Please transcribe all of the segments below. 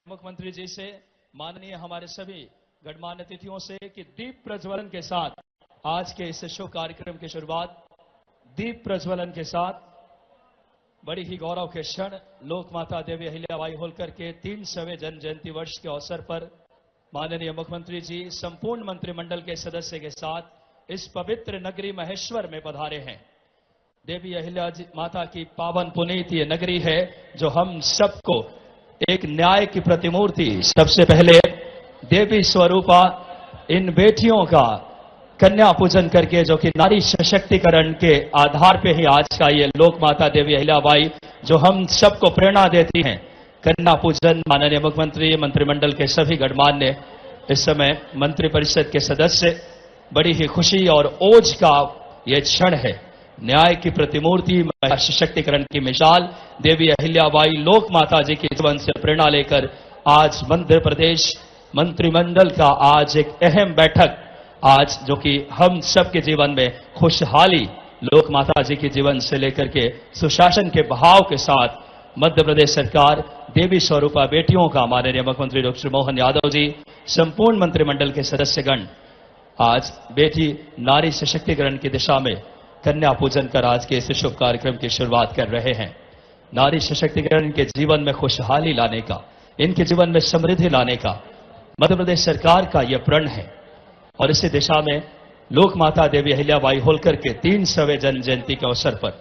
मुख्यमंत्री जी से, माननीय हमारे सभी गणमान्य अतिथियों से कि दीप प्रज्वलन के साथ आज के इस शुभ कार्यक्रम की शुरुआत दीप प्रज्वलन के साथ बड़ी ही गौरव के क्षण लोक माता देवी अहिल्याबाई होलकर के 300वें जन्म जयंती वर्ष के अवसर पर माननीय मुख्यमंत्री जी संपूर्ण मंत्रिमंडल के सदस्य के साथ इस पवित्र नगरी महेश्वर में पधारे हैं। देवी अहिल्या माता की पावन पुनीत ये नगरी है जो हम सबको एक न्याय की प्रतिमूर्ति, सबसे पहले देवी स्वरूपा इन बेटियों का कन्या पूजन करके, जो कि नारी सशक्तिकरण के आधार पे ही आज का ये लोक माता देवी अहिल्याबाई जो हम सबको प्रेरणा देती हैं, कन्या पूजन माननीय मुख्यमंत्री, मंत्रिमंडल के सभी गणमान्य, इस समय मंत्रिपरिषद के सदस्य, बड़ी ही खुशी और ओज का ये क्षण है। न्याय की प्रतिमूर्ति, सशक्तिकरण की मिसाल देवी अहिल्याबाई लोक माता जी के जीवन से प्रेरणा लेकर आज मध्य प्रदेश मंत्रिमंडल का आज एक अहम बैठक, आज जो कि हम सबके जीवन में खुशहाली लोक माता जी के जीवन से लेकर के सुशासन के भाव के साथ मध्य प्रदेश सरकार देवी स्वरूपा बेटियों का माननीय मुख्यमंत्री डॉक्टर मोहन यादव जी, संपूर्ण मंत्रिमंडल के सदस्यगण आज बेटी नारी सशक्तिकरण की दिशा में कन्या पूजन कर आज के इस शुभ कार्यक्रम की शुरुआत कर रहे हैं। नारी सशक्तिकरण के जीवन में खुशहाली लाने का, इनके जीवन में समृद्धि लाने का मध्य प्रदेश सरकार का यह प्रण है और इसी दिशा में लोक माता देवी अहिल्याबाई होलकर के 300वें जन्म जयंती के अवसर पर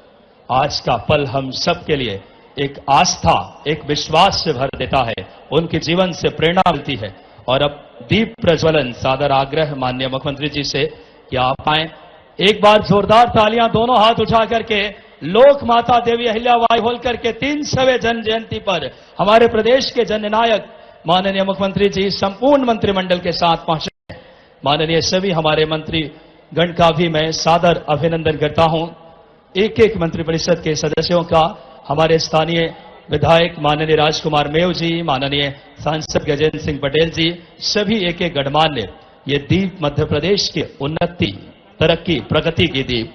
आज का पल हम सबके लिए एक आस्था, एक विश्वास से भर देता है, उनके जीवन से प्रेरणा मिलती है। और अब दीप प्रज्वलन सादर आग्रह माननीय मुख्यमंत्री जी से कि आप आए, एक बार जोरदार तालियां दोनों हाथ उठा करके लोक माता देवी अहिल्याबाई होलकर के 300वें जन्म जयंती पर हमारे प्रदेश के जननायक माननीय मुख्यमंत्री जी संपूर्ण मंत्रिमंडल के साथ पहुंचे। माननीय सभी हमारे मंत्री गण का भी मैं सादर अभिनंदन करता हूं। एक एक मंत्रिपरिषद के सदस्यों का, हमारे स्थानीय विधायक माननीय राजकुमार मेव जी, माननीय सांसद गजेंद्र सिंह पटेल जी, सभी एक एक गणमान्य, ये दीप मध्य प्रदेश की उन्नति, तरक्की, प्रगति की दीप,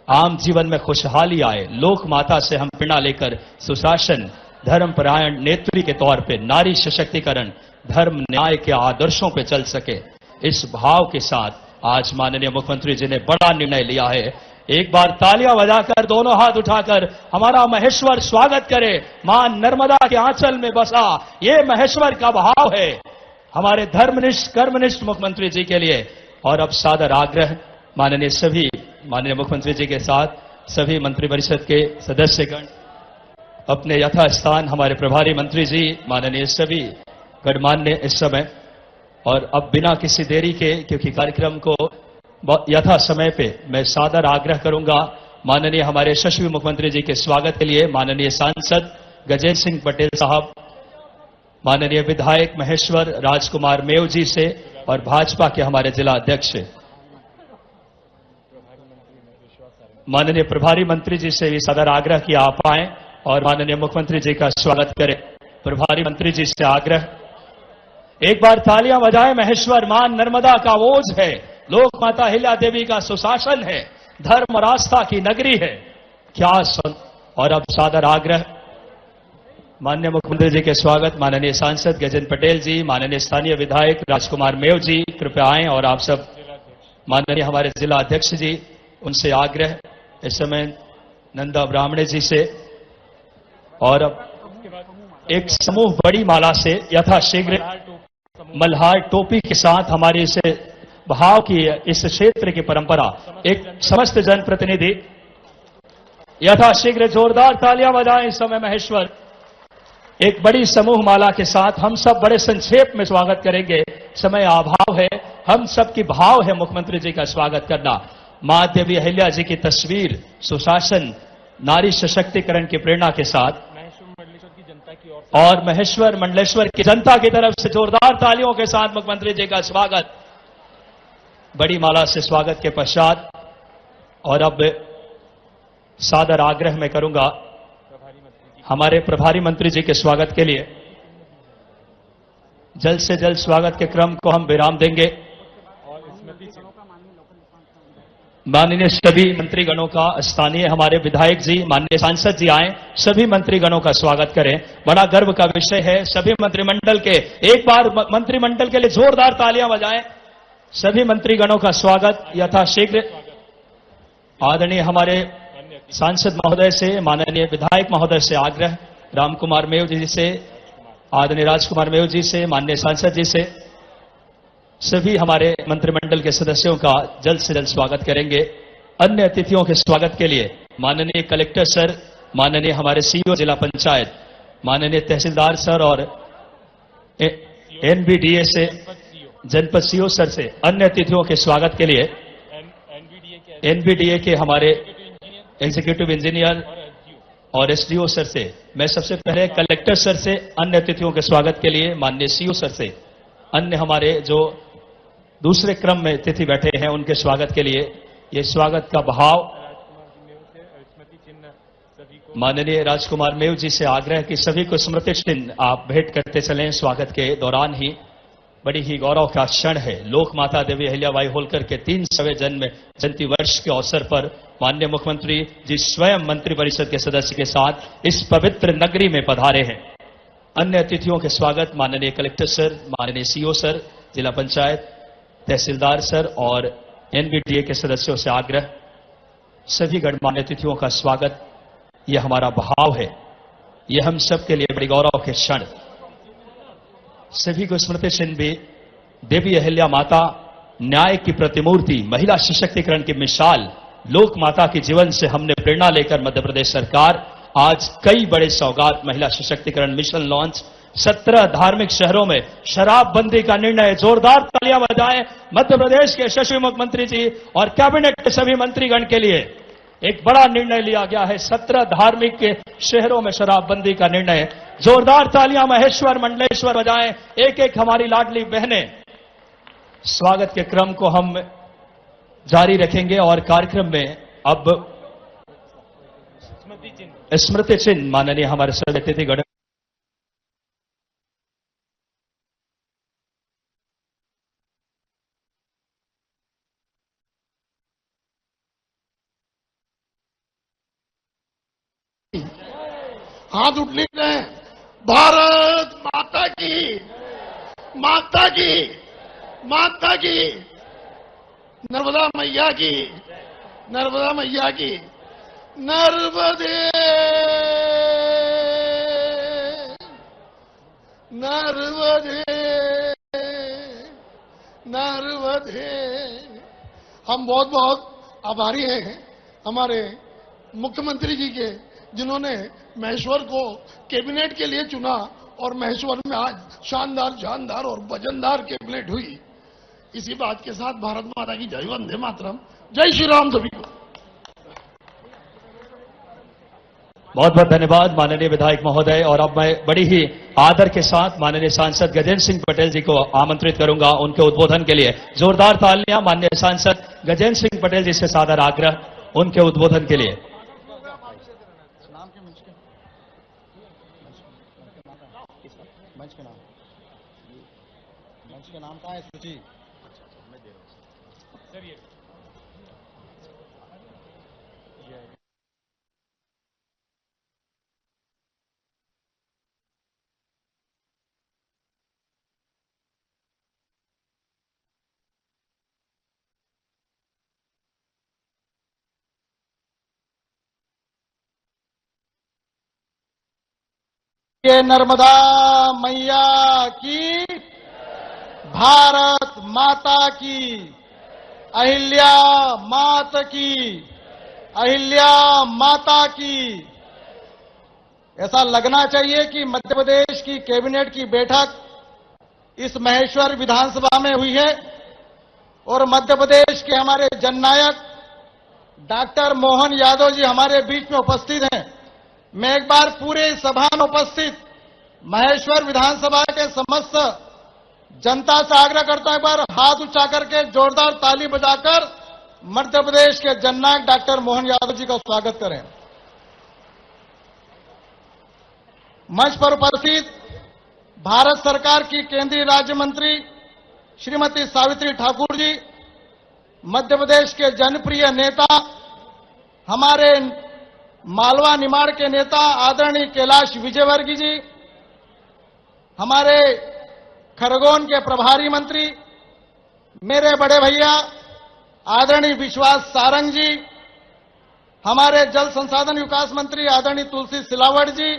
आम जीवन में खुशहाली आए, लोक माता से हम प्रेरणा लेकर सुशासन, धर्मपरायण नेत्री के तौर पे नारी सशक्तिकरण, धर्म न्याय के आदर्शों पे चल सके, इस भाव के साथ आज माननीय मुख्यमंत्री जी ने बड़ा निर्णय लिया है। एक बार तालियां बजाकर दोनों हाथ उठाकर हमारा महेश्वर स्वागत करे। मां नर्मदा के आंचल में बसा ये महेश्वर का भाव है हमारे धर्मनिष्ठ कर्मनिष्ठ मुख्यमंत्री जी के लिए। और अब सादर आग्रह माननीय मुख्यमंत्री जी के साथ सभी मंत्रिपरिषद के सदस्यगण अपने यथास्थान, हमारे प्रभारी मंत्री जी, माननीय सभी गणमान्य इस समय, और अब बिना किसी देरी के, क्योंकि कार्यक्रम को यथा समय पे मैं सादर आग्रह करूंगा माननीय हमारे यशस्वी मुख्यमंत्री जी के स्वागत के लिए माननीय सांसद गजेंद्र सिंह पटेल साहब, माननीय विधायक महेश्वर राजकुमार मेव जी से और भाजपा के हमारे जिला अध्यक्ष माननीय प्रभारी मंत्री जी से भी सदर आग्रह किया आप आए और माननीय मुख्यमंत्री जी का स्वागत करें। प्रभारी मंत्री जी से आग्रह, एक बार तालियां बजाएं। महेश्वर मां नर्मदा का ओज है, लोक माता अहिल्या देवी का सुशासन है, धर्म और आस्था की नगरी है, क्या सुन। और अब सादर आग्रह माननीय मुख्यमंत्री जी के स्वागत माननीय सांसद गजेंद्र पटेल जी, माननीय स्थानीय विधायक राजकुमार मेव जी कृपया आए और आप सब माननीय हमारे जिला अध्यक्ष जी, उनसे आग्रह इस समय नंदा ब्राह्मणे जी से, और अब एक समूह बड़ी माला से यथाशीघ्र मल्हार टोपी के साथ हमारी इस भाव की, इस क्षेत्र की परंपरा, एक समस्त जनप्रतिनिधि यथाशीघ्र जोरदार तालियां बजाएं। इस समय महेश्वर एक बड़ी समूह माला के साथ हम सब बड़े संक्षेप में स्वागत करेंगे, समय अभाव है, हम सबकी भाव है मुख्यमंत्री जी का स्वागत करना। मां देवी अहिल्या जी की तस्वीर, सुशासन, नारी सशक्तिकरण की प्रेरणा के साथ और महेश्वर मंडलेश्वर की जनता की तरफ से जोरदार तालियों के साथ मुख्यमंत्री जी का स्वागत, बड़ी माला से स्वागत के पश्चात। और अब सादर आग्रह मैं करूंगा हमारे प्रभारी मंत्री जी के स्वागत के लिए, जल्द से जल्द स्वागत के क्रम को हम विराम देंगे। माननीय सभी मंत्रीगणों का, स्थानीय हमारे विधायक जी, माननीय सांसद जी आए, सभी मंत्रीगणों का स्वागत करें। बड़ा गर्व का विषय है। सभी मंत्रिमंडल के, एक बार मंत्रिमंडल के लिए जोरदार तालियां बजाएं। सभी मंत्रीगणों का स्वागत यथाशीघ्र। आदरणीय हमारे सांसद महोदय से, माननीय विधायक महोदय से आग्रह, रामकुमार मेव जी से, आदरणीय राजकुमार मेव जी से, माननीय सांसद जी से, सभी हमारे मंत्रिमंडल के सदस्यों का जल्द से जल्द स्वागत करेंगे। अन्य अतिथियों के स्वागत के लिए माननीय कलेक्टर सर, माननीय हमारे सीईओ जिला पंचायत, माननीय तहसीलदार सर और एनबीडीए से जनपद सीईओ सर से अन्य अतिथियों के स्वागत के लिए एनबीडीए के हमारे एग्जीक्यूटिव इंजीनियर और एसडीओ सर से, मैं सबसे पहले कलेक्टर सर से अन्य अतिथियों के स्वागत के लिए माननीय सीईओ सर से, अन्य हमारे जो दूसरे क्रम में अतिथि बैठे हैं उनके स्वागत के लिए ये स्वागत का भाव। माननीय राजकुमार मेव जी से आग्रह कि सभी को स्मृति चिन्ह आप भेंट करते चलें। स्वागत के दौरान ही बड़ी ही गौरव का क्षण है। लोक माता देवी अहिल्याबाई होलकर के 300वें जन्म जयंती वर्ष के अवसर पर माननीय मुख्यमंत्री जी स्वयं मंत्रिपरिषद के सदस्य के साथ इस पवित्र नगरी में पधारे हैं। अन्य अतिथियों के स्वागत माननीय कलेक्टर सर, माननीय सीईओ सर, जिला पंचायत, तहसीलदार सर और एनबीडीए के सदस्यों से आग्रह। सभी गणमान्य अतिथियों का स्वागत, यह हमारा भाव है, यह हम सब के लिए बड़ी गौरव के क्षण। सभी को स्मृति चिन्ह भी देवी अहिल्या माता न्याय की प्रतिमूर्ति, महिला सशक्तिकरण की मिसाल, लोक माता के जीवन से हमने प्रेरणा लेकर मध्य प्रदेश सरकार आज कई बड़े सौगात महिला सशक्तिकरण मिशन लॉन्च, 17 धार्मिक शहरों में शराबबंदी का निर्णय, जोरदार तालियां बजाएं मध्य प्रदेश के यशस्वी मुख्यमंत्री जी और कैबिनेट के सभी मंत्रीगण के लिए। एक बड़ा निर्णय लिया गया है, 17 धार्मिक के शहरों में शराबबंदी का निर्णय। जोरदार तालियां महेश्वर मंडलेश्वर बजाएं। एक एक हमारी लाडली बहनें। स्वागत के क्रम को हम जारी रखेंगे और कार्यक्रम में अब स्मृति चिन्ह माननीय हमारे सभी अतिथिगण हाथ उठ रहे हैं। भारत माता की, माता की, माता की, नर्मदा मैया की, नर्मदा मैया की, नर्मदे नर्मदे नर्मदे। हम बहुत बहुत आभारी हैं हमारे मुख्यमंत्री जी के, जिन्होंने महेश्वर को कैबिनेट के लिए चुना और महेश्वर में आज शानदार जानदार और वजनदार कैबिनेट हुई। इसी बात के साथ भारत माता की जय, वंदे मातरम, जय श्री राम सभी को। बहुत बहुत धन्यवाद माननीय विधायक महोदय। और अब मैं बड़ी ही आदर के साथ माननीय सांसद गजेंद्र सिंह पटेल जी को आमंत्रित करूंगा उनके उद्बोधन के लिए। जोरदार तालियां माननीय सांसद गजेंद्र सिंह पटेल जी से सादर आग्रह उनके उद्बोधन के लिए। मंच के नाम का है सूची। ये नर्मदा मैया की, भारत माता की, अहिल्या माता की, अहिल्या माता की। ऐसा लगना चाहिए कि मध्य प्रदेश की कैबिनेट की बैठक इस महेश्वर विधानसभा में हुई है और मध्य प्रदेश के हमारे जननायक डॉक्टर मोहन यादव जी हमारे बीच में उपस्थित हैं। मैं एक बार पूरे सभा में उपस्थित महेश्वर विधानसभा के समस्त जनता से आग्रह करता हूं, एक बार हाथ उठा करके जोरदार ताली बजाकर मध्य प्रदेश के जननायक डॉक्टर मोहन यादव जी का स्वागत करें। मंच पर उपस्थित भारत सरकार की केंद्रीय राज्य मंत्री श्रीमती सावित्री ठाकुर जी, मध्य प्रदेश के जनप्रिय नेता, हमारे मालवा निमाड़ के नेता आदरणीय कैलाश विजयवर्गीय जी, हमारे खरगोन के प्रभारी मंत्री, मेरे बड़े भैया आदरणीय विश्वास सारंग जी, हमारे जल संसाधन विकास मंत्री आदरणीय तुलसी सिलावट जी,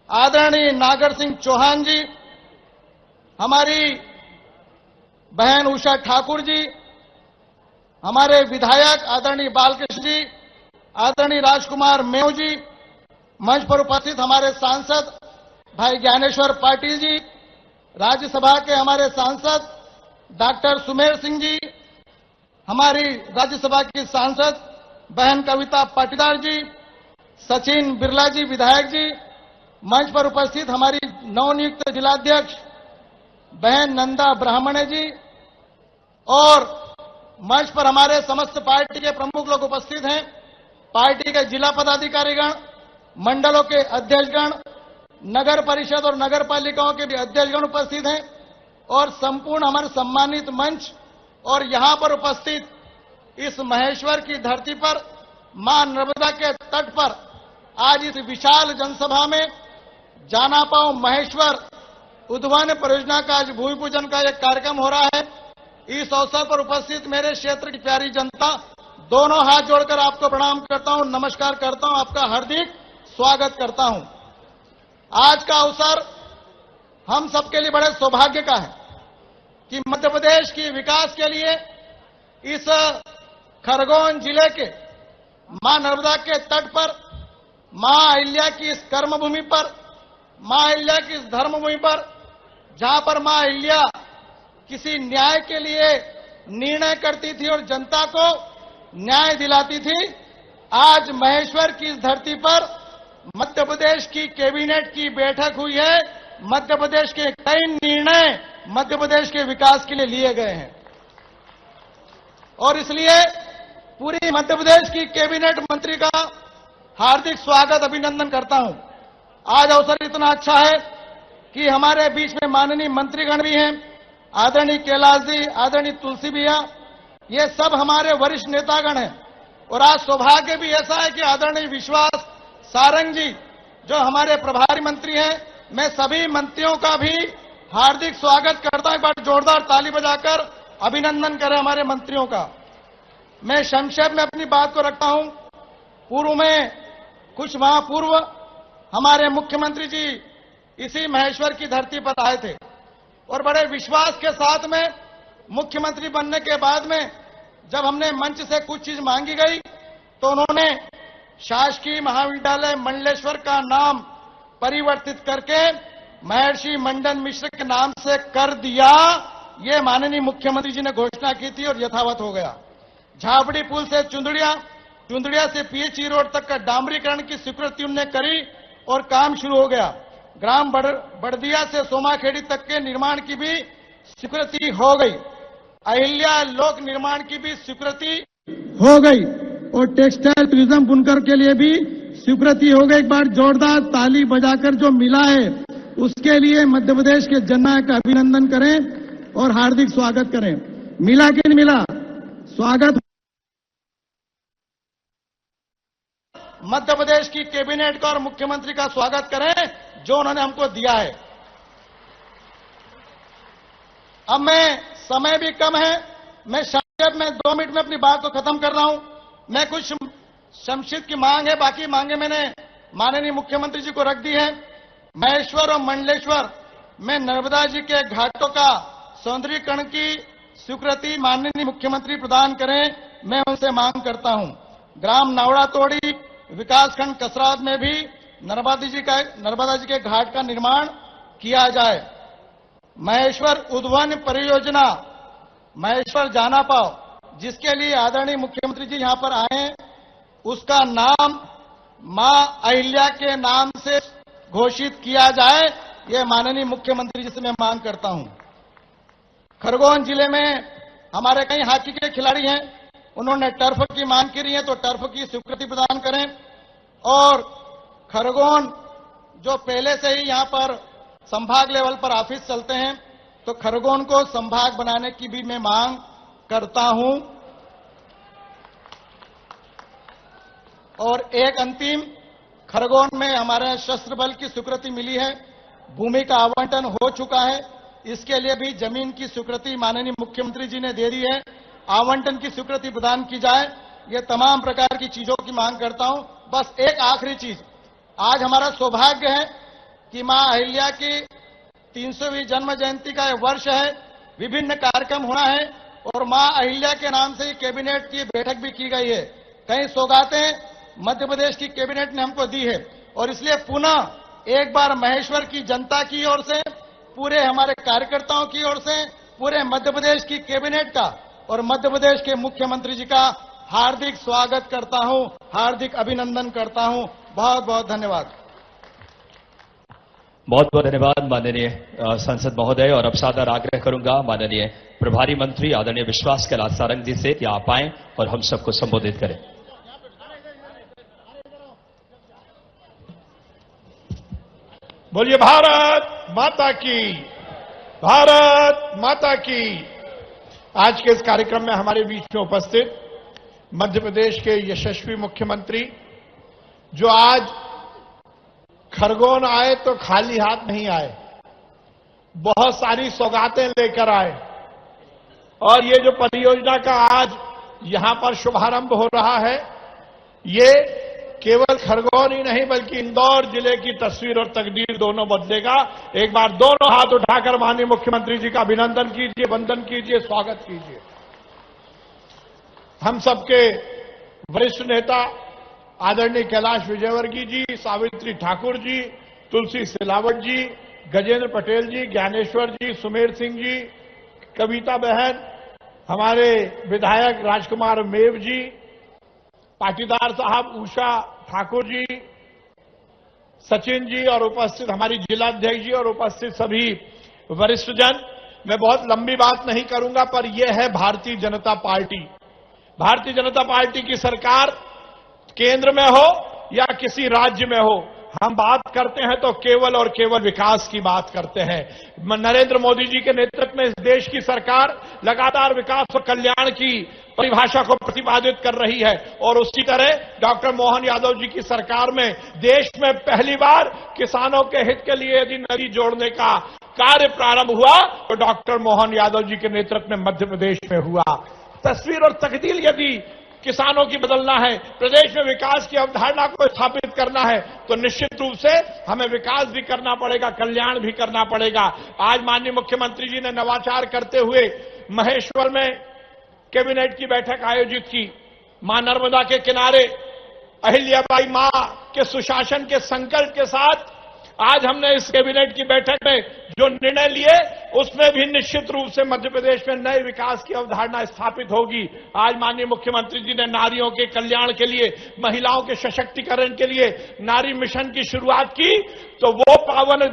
आदरणीय नागर सिंह चौहान जी, हमारी बहन उषा ठाकुर जी, हमारे विधायक आदरणीय बालकृष्ण जी, आदरणीय राजकुमार मेव जी, मंच पर उपस्थित हमारे सांसद भाई ज्ञानेश्वर पाटिल जी, राज्यसभा के हमारे सांसद डॉक्टर सुमेर सिंह जी, हमारी राज्यसभा की सांसद बहन कविता पाटीदार जी, सचिन बिरला जी विधायक जी, मंच पर उपस्थित हमारी नवनियुक्त जिलाध्यक्ष बहन नंदा ब्राह्मणे जी, और मंच पर हमारे समस्त पार्टी के प्रमुख लोग उपस्थित हैं, पार्टी के जिला पदाधिकारीगण, मंडलों के अध्यक्षगण, नगर परिषद और नगर पालिकाओं के भी अध्यक्षगण उपस्थित हैं, और संपूर्ण हमारे सम्मानित मंच और यहां पर उपस्थित इस महेश्वर की धरती पर मां नर्मदा के तट पर आज इस विशाल जनसभा में जाना पाओ महेश्वर उद्वहन परियोजना का आज भूमि पूजन का एक कार्यक्रम हो रहा है। इस अवसर पर उपस्थित मेरे क्षेत्र की प्यारी जनता, दोनों हाथ जोड़कर आपको प्रणाम करता हूं, नमस्कार करता हूं, आपका हार्दिक स्वागत करता हूं। आज का अवसर हम सबके लिए बड़े सौभाग्य का है कि मध्य प्रदेश की विकास के लिए इस खरगोन जिले के मां नर्मदा के तट पर, मां अहिल्या की इस कर्मभूमि पर, मां अहिल्या की इस धर्मभूमि पर, जहां पर मां अहिल्या किसी न्याय के लिए निर्णय करती थी और जनता को न्याय दिलाती थी, आज महेश्वर की इस धरती पर मध्य प्रदेश की कैबिनेट की बैठक हुई है। मध्य प्रदेश के कई निर्णय मध्य प्रदेश के विकास के लिए लिए गए हैं और इसलिए पूरी मध्य प्रदेश की कैबिनेट मंत्री का हार्दिक स्वागत अभिनंदन करता हूं। आज अवसर इतना अच्छा है कि हमारे बीच में माननीय मंत्रीगण भी हैं, आदरणीय कैलाश जी, आदरणीय तुलसी भैया, ये सब हमारे वरिष्ठ नेतागण हैं। और आज सौभाग्य भी ऐसा है कि आदरणीय विश्वास सारंग जी जो हमारे प्रभारी मंत्री हैं, मैं सभी मंत्रियों का भी हार्दिक स्वागत करता हूं। एक बार जोरदार ताली बजाकर अभिनंदन करें हमारे मंत्रियों का। मैं संक्षेप में अपनी बात को रखता हूं। पूर्व में कुछ माह पूर्व हमारे मुख्यमंत्री जी इसी महेश्वर की धरती पर आए थे और बड़े विश्वास के साथ में मुख्यमंत्री बनने के बाद में जब हमने मंच से कुछ चीज मांगी गई तो उन्होंने शासकीय महाविद्यालय मंडलेश्वर का नाम परिवर्तित करके महर्षि मंडन मिश्र के नाम से कर दिया। ये माननीय मुख्यमंत्री जी ने घोषणा की थी और यथावत हो गया। झापड़ी पुल से चुंदड़िया से पीएचई रोड तक का डामरीकरण की स्वीकृति उन्होंने करी और काम शुरू हो गया। ग्राम बड़दिया से सोमाखेड़ी तक के निर्माण की भी स्वीकृति हो गई। अहिल्या लोक निर्माण की भी स्वीकृति हो गई और टेक्सटाइल टूरिज्म बुनकर के लिए भी स्वीकृति हो गई। एक बार जोरदार ताली बजाकर जो मिला है उसके लिए मध्य प्रदेश के जननायक का अभिनंदन करें और हार्दिक स्वागत करें। मिला कि नहीं मिला? स्वागत। मध्य प्रदेश की कैबिनेट का और मुख्यमंत्री का स्वागत करें जो उन्होंने हमको दिया है। अब मैं, समय भी कम है, मैं संक्षेप में 2 मिनट में अपनी बात को खत्म कर रहा हूं। मैं कुछ संक्षिप्त की मांग है, बाकी मांगे मैंने माननीय मुख्यमंत्री जी को रख दी है। महेश्वर और मंडलेश्वर में नर्मदा जी के घाटों का सौंदर्यीकरण की स्वीकृति माननीय मुख्यमंत्री प्रदान करें, मैं उनसे मांग करता हूं। ग्राम नावड़ा तोड़ी विकासखंड कसरात में भी नर्मदा जी के घाट का निर्माण किया जाए। महेश्वर उद्वहन परियोजना महेश्वर जाना पाओ, जिसके लिए आदरणीय मुख्यमंत्री जी यहां पर आए, उसका नाम मां अहिल्या के नाम से घोषित किया जाए, यह माननीय मुख्यमंत्री जी से मैं मांग करता हूं। खरगोन जिले में हमारे कई हॉकी के खिलाड़ी हैं, उन्होंने टर्फ की मांग करी है तो टर्फ की स्वीकृति प्रदान करें। और खरगोन जो पहले से ही यहां पर संभाग लेवल पर ऑफिस चलते हैं, तो खरगोन को संभाग बनाने की भी मैं मांग करता हूं। और एक अंतिम, खरगोन में हमारे सशस्त्र बल की स्वीकृति मिली है, भूमि का आवंटन हो चुका है, इसके लिए भी जमीन की स्वीकृति माननीय मुख्यमंत्री जी ने दे दी है, आवंटन की स्वीकृति प्रदान की जाए। ये तमाम प्रकार की चीजों की मांग करता हूं। बस एक आखिरी चीज, आज हमारा सौभाग्य है कि मां अहिल्या की 300वीं जन्म जयंती का यह वर्ष है, विभिन्न कार्यक्रम होना है और मां अहिल्या के नाम से कैबिनेट की बैठक भी की गई है। कई सौगातें मध्य प्रदेश की कैबिनेट ने हमको दी है और इसलिए पुनः एक बार महेश्वर की जनता की ओर से, पूरे हमारे कार्यकर्ताओं की ओर से, पूरे मध्य प्रदेश की कैबिनेट का और मध्य प्रदेश के मुख्यमंत्री जी का हार्दिक स्वागत करता हूं, हार्दिक अभिनंदन करता हूं। बहुत बहुत धन्यवाद। बहुत बहुत धन्यवाद माननीय सांसद महोदय। और अब सादर आग्रह करूंगा माननीय प्रभारी मंत्री आदरणीय विश्वास कैलाश सारंग जी से कि आप आएं और हम सबको संबोधित करें। बोलिए भारत माता की, भारत माता की। आज के इस कार्यक्रम में हमारे बीच में उपस्थित मध्य प्रदेश के यशस्वी मुख्यमंत्री, जो आज खरगोन आए तो खाली हाथ नहीं आए, बहुत सारी सौगातें लेकर आए। और ये जो परियोजना का आज यहां पर शुभारंभ हो रहा है, ये केवल खरगोन ही नहीं बल्कि इंदौर जिले की तस्वीर और तकदीर दोनों बदलेगा। एक बार दोनों हाथ उठाकर माननीय मुख्यमंत्री जी का अभिनंदन कीजिए, वंदन कीजिए, स्वागत कीजिए। हम सबके वरिष्ठ नेता आदरणीय कैलाश विजयवर्गीय जी, सावित्री ठाकुर जी, तुलसी सिलावट जी, गजेंद्र पटेल जी, ज्ञानेश्वर जी, सुमेर सिंह जी, कविता बहन, हमारे विधायक राजकुमार मेव जी, पाटीदार साहब उषा ठाकुर जी, सचिन जी और उपस्थित हमारी जिलाध्यक्ष जी और उपस्थित सभी वरिष्ठ जन। मैं बहुत लंबी बात नहीं करूंगा, पर यह है भारतीय जनता पार्टी। भारतीय जनता पार्टी की सरकार केंद्र में हो या किसी राज्य में हो, हम बात करते हैं तो केवल और केवल विकास की बात करते हैं। नरेंद्र मोदी जी के नेतृत्व में इस देश की सरकार लगातार विकास और कल्याण की परिभाषा को प्रतिपादित कर रही है और उसी तरह डॉक्टर मोहन यादव जी की सरकार में देश में पहली बार किसानों के हित के लिए यदि नदी जोड़ने का कार्य प्रारंभ हुआ तो डॉक्टर मोहन यादव जी के नेतृत्व में मध्य प्रदेश में हुआ। तस्वीर और तकदीर यदि किसानों की बदलना है, प्रदेश में विकास की अवधारणा को स्थापित करना है, तो निश्चित रूप से हमें विकास भी करना पड़ेगा, कल्याण भी करना पड़ेगा। आज माननीय मुख्यमंत्री जी ने नवाचार करते हुए महेश्वर में कैबिनेट की बैठक आयोजित की। मां नर्मदा के किनारे अहिल्याबाई मां के सुशासन के संकल्प के साथ आज हमने इस कैबिनेट की बैठक में जो निर्णय लिए, उसमें भी निश्चित रूप से मध्य प्रदेश में नए विकास की अवधारणा स्थापित होगी। आज माननीय मुख्यमंत्री जी ने नारियों के कल्याण के लिए, महिलाओं के सशक्तिकरण के लिए नारी मिशन की शुरुआत की, तो वो पावन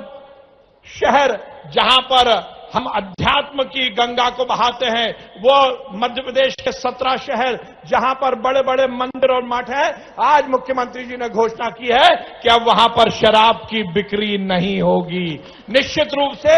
शहर जहां पर हम अध्यात्म की गंगा को बहाते हैं, वो मध्य प्रदेश के 17 शहर जहां पर बड़े बड़े मंदिर और मठ हैं, आज मुख्यमंत्री जी ने घोषणा की है कि अब वहां पर शराब की बिक्री नहीं होगी। निश्चित रूप से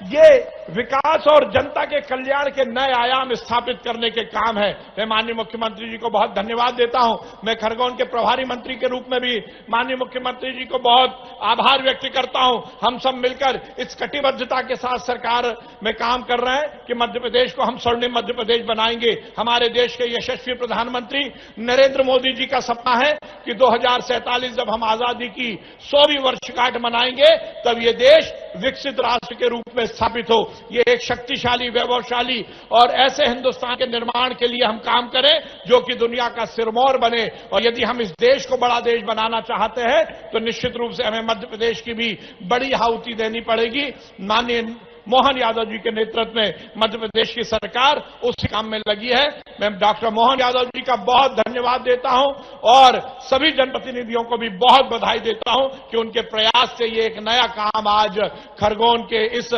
ये विकास और जनता के कल्याण के नए आयाम स्थापित करने के काम है। मैं माननीय मुख्यमंत्री जी को बहुत धन्यवाद देता हूं। मैं खरगोन के प्रभारी मंत्री के रूप में भी माननीय मुख्यमंत्री जी को बहुत आभार व्यक्त करता हूं। हम सब मिलकर इस कटिबद्धता के साथ सरकार में काम कर रहे हैं कि मध्य प्रदेश को हम स्वर्णिम मध्य प्रदेश बनाएंगे। हमारे देश के यशस्वी प्रधानमंत्री नरेंद्र मोदी जी का सपना है कि 2047 जब हम आजादी की 100वीं वर्षगांठ मनाएंगे, तब ये देश विकसित राष्ट्र के रूप में स्थापित हो। ये एक शक्तिशाली, वैभवशाली और ऐसे हिंदुस्तान के निर्माण के लिए हम काम करें जो कि दुनिया का सिरमौर बने। और यदि हम इस देश को बड़ा देश बनाना चाहते हैं तो निश्चित रूप से हमें मध्य प्रदेश की भी बड़ी आहुति देनी पड़ेगी। माननीय मोहन यादव जी के नेतृत्व में मध्य प्रदेश की सरकार उसी काम में लगी है। मैं डॉक्टर मोहन यादव जी का बहुत धन्यवाद देता हूं और सभी जनप्रतिनिधियों को भी बहुत बधाई देता हूं कि उनके प्रयास से ये एक नया काम आज खरगोन के इस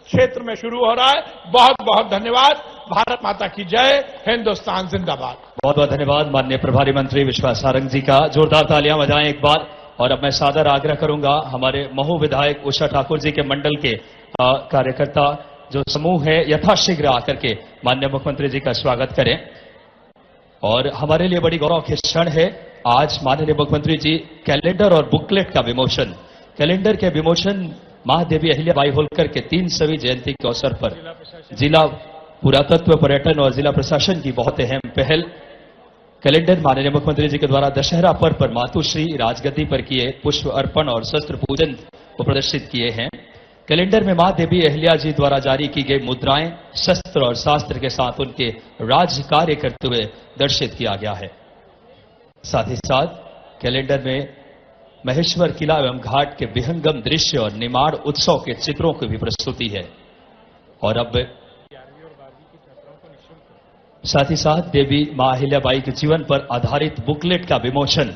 क्षेत्र में शुरू हो रहा है। बहुत बहुत धन्यवाद। भारत माता की जय, हिंदुस्तान जिंदाबाद। बहुत बहुत धन्यवाद माननीय प्रभारी मंत्री विश्वास सारंग जी का। जोरदार तालियां बजाएं एक बार। और अब मैं सादर आग्रह करूंगा हमारे महू विधायक उषा ठाकुर जी के मंडल के कार्यकर्ता जो समूह है यथाशीघ्र आकर के माननीय मुख्यमंत्री जी का स्वागत करें। और हमारे लिए बड़ी गौरव के क्षण है, आज माननीय मुख्यमंत्री जी कैलेंडर और बुकलेट का विमोचन, कैलेंडर के विमोचन महादेवी अहिल्याबाई होलकर के 300वीं जयंती के अवसर पर जिला पुरातत्व, पर्यटन और जिला प्रशासन की बहुत अहम पहल। कैलेंडर माननीय मुख्यमंत्री जी के द्वारा दशहरा पर्व पर मातुश्री राजगद्दी पर किए पुष्प अर्पण और शस्त्र पूजन को प्रदर्शित किए हैं। कैलेंडर में मां देवी अहिल्या जी द्वारा जारी की गई मुद्राएं शस्त्र और शास्त्र के साथ उनके राज्य कार्य करते हुए दर्शित किया गया है। साथ ही साथ कैलेंडर में महेश्वर किला एवं घाट के विहंगम दृश्य और निमाड़ उत्सव के चित्रों की भी प्रस्तुति है। और अब साथ ही साथ देवी मां अहिल्याबाई के जीवन पर आधारित बुकलेट का विमोचन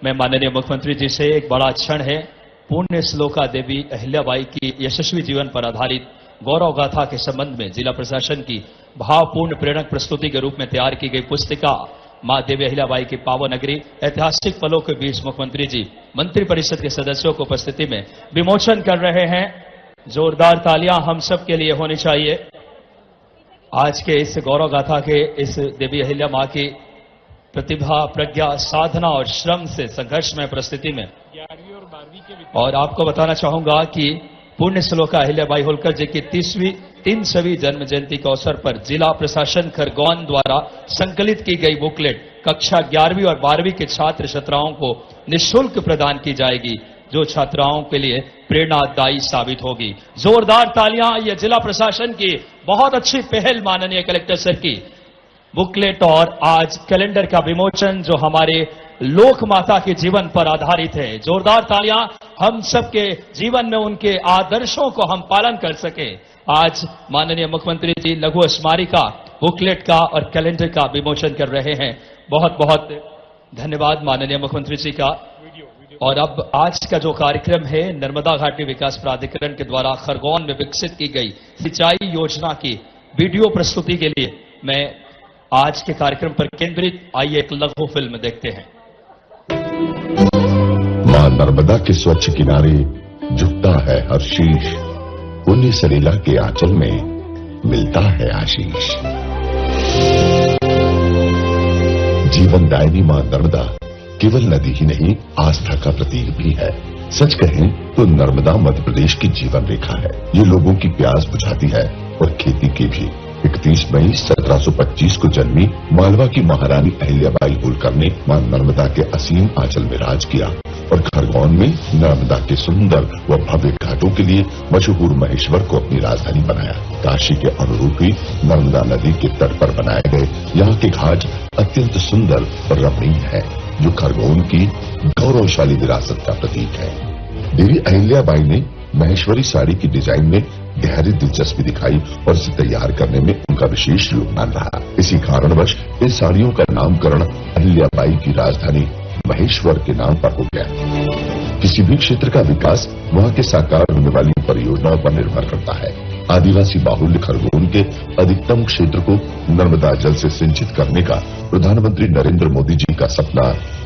में माननीय मुख्यमंत्री जी से एक बड़ा क्षण है। पुण्य श्लोका देवी अहिल्याबाई की यशस्वी जीवन पर आधारित गौरव गाथा के संबंध में जिला प्रशासन की भावपूर्ण प्रेरक प्रस्तुति के रूप में तैयार की गई पुस्तिका मां देवी अहिल्याबाई की पावन नगरी ऐतिहासिक पलों के बीच मुख्यमंत्री जी मंत्रिपरिषद के सदस्यों की उपस्थिति में विमोचन कर रहे हैं। जोरदार तालियां हम सब के लिए होनी चाहिए। आज के इस गौरव गाथा के इस देवी अहिल्या मां की प्रतिभा, प्रज्ञा, साधना और श्रम से संघर्षमय परिस्थिति में, और आपको बताना चाहूंगा कि पुण्य श्लोका अहिल्याबाई होलकर जी की 300वीं जन्म जयंती के अवसर पर जिला प्रशासन खरगोन द्वारा संकलित की गई बुकलेट कक्षा 11वीं और 12वीं के छात्र छात्राओं को निःशुल्क प्रदान की जाएगी, जो छात्राओं के लिए प्रेरणादायी साबित होगी। जोरदार तालियां ये जिला प्रशासन की बहुत अच्छी पहल माननीय कलेक्टर सर की। बुकलेट और आज कैलेंडर का विमोचन जो हमारे लोक माता के जीवन पर आधारित है। जोरदार तालियां हम सबके जीवन में उनके आदर्शों को हम पालन कर सके। आज माननीय मुख्यमंत्री जी लघु स्मारिका बुकलेट का और कैलेंडर का विमोचन कर रहे हैं। बहुत बहुत धन्यवाद माननीय मुख्यमंत्री जी का। और अब आज का जो कार्यक्रम है, नर्मदा घाटी विकास प्राधिकरण के द्वारा खरगोन में विकसित की गई सिंचाई योजना की वीडियो प्रस्तुति के लिए मैं आज के कार्यक्रम पर केंद्रित आइए एक लघु फिल्म देखते हैं। मां नर्मदा के स्वच्छ किनारे झुकता है हर शीश, पुण्य सलीला के आंचल में मिलता है आशीष। जीवनदायिनी मां नर्मदा केवल नदी ही नहीं, आस्था का प्रतीक भी है। सच कहें तो नर्मदा मध्य प्रदेश की जीवन रेखा है। ये लोगों की प्यास बुझाती है और खेती की भी। 31 मई 1725 को जन्मी मालवा की महारानी अहिल्याबाई होलकर ने मां नर्मदा के असीम आंचल में राज किया और खरगोन में नर्मदा के सुंदर व भव्य घाटों के लिए मशहूर महेश्वर को अपनी राजधानी बनाया। काशी के अनुरूप ही नर्मदा नदी के तट पर बनाए गए यहाँ के घाट अत्यंत सुंदर और रमणीय है, जो खरगोन की गौरवशाली विरासत का प्रतीक है। देवी अहिल्याबाई ने महेश्वरी साड़ी की डिजाइन में गहरी दिलचस्पी दिखाई और इसे तैयार करने में उनका विशेष योगदान रहा। इसी कारणवश इन साड़ियों का नामकरण अहिल्याबाई की राजधानी महेश्वर के नाम पर हो गया। किसी भी क्षेत्र का विकास वहां के साकार होने वाली परियोजनाओं पर निर्भर करता है। आदिवासी बाहुल्य खरगोन के अधिकतम क्षेत्र को नर्मदा जल से सिंचित करने का प्रधानमंत्री नरेंद्र मोदी जी का सपना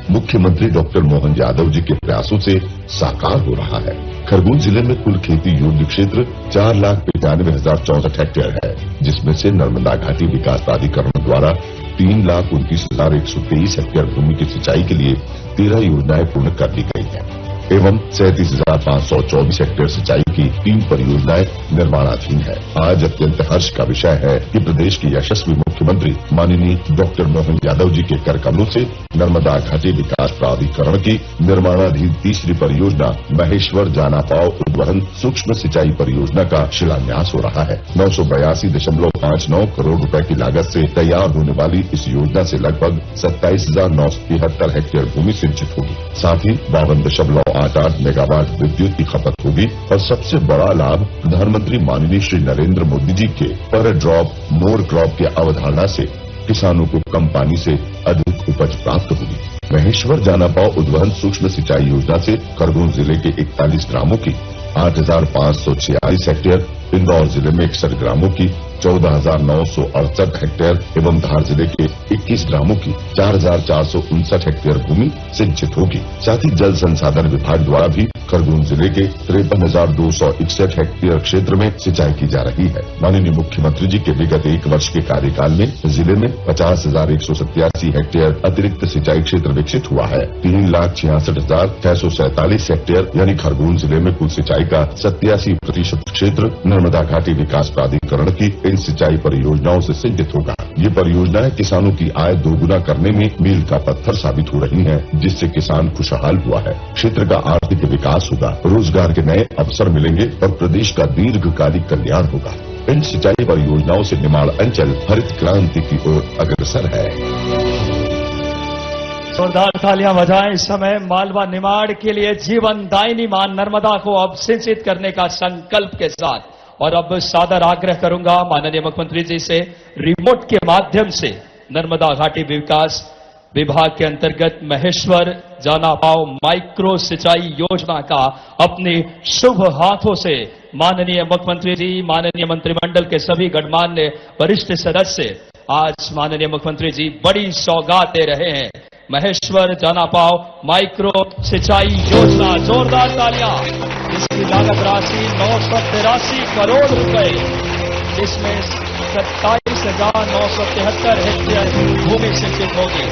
मुख्यमंत्री डॉक्टर मोहन यादव जी के प्रयासों से साकार हो रहा है। खरगोन जिले में कुल खेती योग्य क्षेत्र 4,95,064 हेक्टेयर है, जिसमें से नर्मदा घाटी विकास प्राधिकरण द्वारा 3,29,123 हेक्टेयर भूमि की सिंचाई के लिए 13 योजनाएं पूर्ण कर दी गई हैं एवं 37,524 हेक्टेयर सिंचाई की 3 परियोजनाएं निर्माणाधीन है। आज अत्यंत हर्ष का विषय है कि प्रदेश के यशस्वी मुख्यमंत्री माननीय डॉक्टर मोहन यादव जी के कर कमलों से नर्मदा घाटी विकास प्राधिकरण की निर्माणाधीन तीसरी परियोजना महेश्वर जानापाव उद्वहन सूक्ष्म सिंचाई परियोजना का शिलान्यास हो रहा है। 982.59 करोड़ रुपए की लागत से तैयार होने वाली इस योजना से लगभग 27,973 हेक्टेयर भूमि सिंचित होगी। साथ ही 52.88 मेगावाट विद्युत की खपत होगी और सबसे बड़ा लाभ प्रधानमंत्री माननीय श्री नरेंद्र मोदी जी के पर ड्रॉप मोर क्रॉप की अवधारणा से किसानों को कम पानी से अधिक उपज प्राप्त होगी। महेश्वर जानापाव उद्वहन सूक्ष्म सिंचाई योजना से खरगोन जिले के 41 ग्रामों की 8,546 हेक्टेयर इंदौर जिले में 61 ग्रामों की 14,968 हेक्टेयर एवं धार जिले के 21 ग्रामों की 4,459 हेक्टेयर भूमि सिंचित होगी। साथ ही जल संसाधन विभाग द्वारा भी खरगोन जिले के 53,261 हेक्टेयर क्षेत्र में सिंचाई की जा रही है। माननीय मुख्यमंत्री जी के विगत 1 वर्ष के कार्यकाल में जिले में 50,187 हेक्टेयर अतिरिक्त सिंचाई क्षेत्र विकसित हुआ है। 3,66,647 हेक्टेयर यानी खरगोन जिले में कुल सिंचाई का 87% क्षेत्र नर्मदा घाटी विकास प्राधिकरण की इन सिंचाई परियोजनाओं से सिंचित होगा। ये परियोजनाएं किसानों की आय दोगुना करने में मील का पत्थर साबित हो रही हैं, जिससे किसान खुशहाल हुआ है। क्षेत्र का आर्थिक विकास होगा, रोजगार के नए अवसर मिलेंगे और प्रदेश का दीर्घकालिक कल्याण होगा। इन सिंचाई परियोजनाओं से निमाड़ अंचल हरित क्रांति की ओर अग्रसर है। जोरदार तालियां बजाएं। इस समय मालवा निमाड़ के लिए जीवन दायिनी मां नर्मदा को अब सिंचित करने का संकल्प के साथ, और अब सादर आग्रह करूंगा माननीय मुख्यमंत्री जी से रिमोट के माध्यम से नर्मदा घाटी विकास विभाग के अंतर्गत महेश्वर जानापाव माइक्रो सिंचाई योजना का अपने शुभ हाथों से माननीय मुख्यमंत्री जी, माननीय मंत्रिमंडल के सभी गणमान्य वरिष्ठ सदस्य आज माननीय मुख्यमंत्री जी बड़ी सौगात दे रहे हैं। महेश्वर जानापाव माइक्रो सिंचाई योजना, जोरदार तालियां। इसकी लागत राशि 983 करोड़ रुपए, जिसमें 27,973 हेक्टेयर भूमि सिंचित होगी।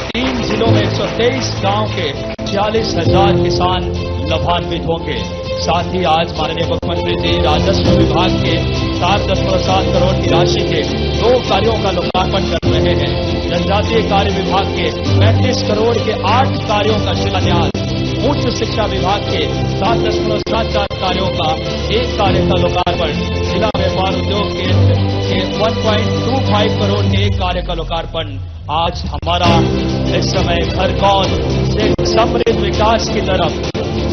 3 जिलों में 123 गांव के 46,000 किसान लाभान्वित होंगे। साथ ही आज माननीय मुख्यमंत्री जी राजस्व विभाग के 7.7 करोड़ की राशि के 2 कार्यों का लोकार्पण कर रहे हैं। जनजातीय कार्य विभाग के 35 करोड़ के 8 कार्यों का शिलान्यास, उच्च शिक्षा विभाग के 7.74 कार्यों का 1 कार्य का लोकार्पण, जिला व्यापार उद्योग केंद्र के 1.25 करोड़ के 1 कार्य का लोकार्पण। आज हमारा इस समय खरगोन से समृद्ध विकास की तरफ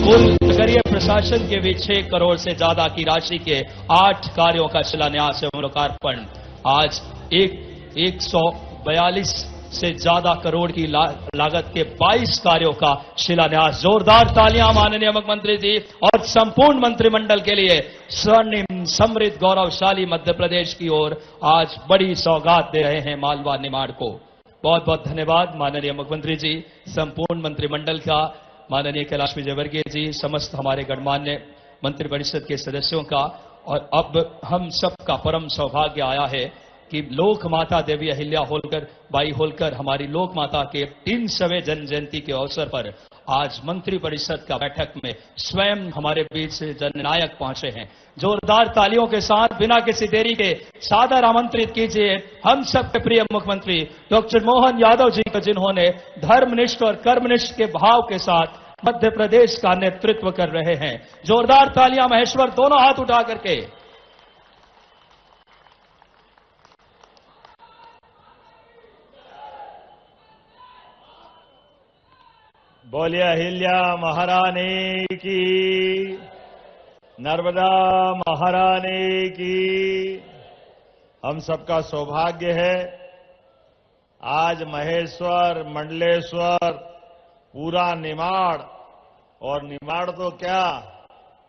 कुल नगरीय प्रशासन के भी 6 करोड़ से ज्यादा की राशि के 8 कार्यों का शिलान्यास एवं लोकार्पण। आज 142 से ज्यादा करोड़ की लागत के 22 कार्यों का शिलान्यास। जोरदार तालियां माननीय मुख्यमंत्री जी और संपूर्ण मंत्रिमंडल के लिए स्वर्णिम समृद्ध गौरवशाली मध्य प्रदेश की ओर आज बड़ी सौगात दे रहे हैं मालवा निमाड़ को। बहुत बहुत धन्यवाद माननीय मुख्यमंत्री जी, संपूर्ण मंत्रिमंडल का, माननीय कैलाश विजयवर्गीय जी, समस्त हमारे गणमान्य मंत्रिपरिषद के सदस्यों का। और अब हम सबका परम सौभाग्य आया है कि लोक माता देवी अहिल्या होलकर बाई होलकर हमारी लोक माता के 300वें जन्म जयंती के अवसर पर आज मंत्रिपरिषद का बैठक में स्वयं हमारे बीच से जननायक पहुंचे हैं। जोरदार तालियों के साथ बिना किसी देरी के सादर आमंत्रित कीजिए हम सबके प्रिय मुख्यमंत्री डॉक्टर मोहन यादव जी को, जिन्होंने धर्मनिष्ठ और कर्मनिष्ठ के भाव के साथ मध्य प्रदेश का नेतृत्व कर रहे हैं। जोरदार तालियां महेश्वर, दोनों हाथ उठा करके। बोलिए अहिल्या महारानी की, नर्मदा महारानी की। हम सबका सौभाग्य है आज महेश्वर, मंडलेश्वर, पूरा निमाड़, और निमाड़ तो क्या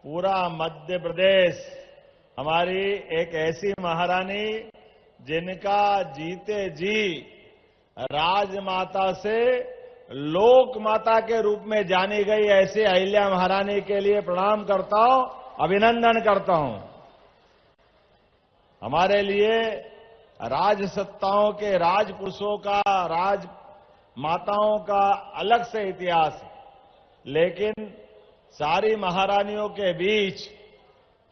पूरा मध्य प्रदेश, हमारी एक ऐसी महारानी जिनका जीते जी राजमाता से लोक माता के रूप में जानी गई ऐसी अहिल्या महारानी के लिए प्रणाम करता हूं, अभिनंदन करता हूं। हमारे लिए राजसत्ताओं के, राजपुरुषों का, राज माताओं का अलग से इतिहास है, लेकिन सारी महारानियों के बीच,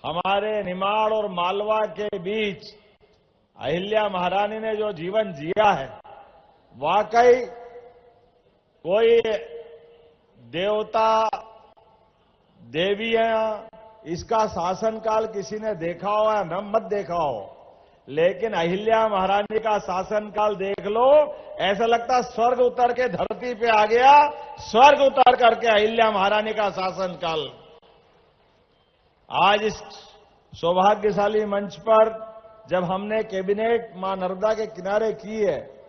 हमारे निमाड़ और मालवा के बीच अहिल्या महारानी ने जो जीवन जिया है, वाकई कोई देवता देवियां इसका शासनकाल किसी ने देखा हो या न मत देखा हो, लेकिन अहिल्या महारानी का शासनकाल देख लो, ऐसा लगता स्वर्ग उतर के धरती पे आ गया, स्वर्ग उतर करके अहिल्या महारानी का शासनकाल। आज इस सौभाग्यशाली मंच पर जब हमने कैबिनेट मां नर्मदा के किनारे की है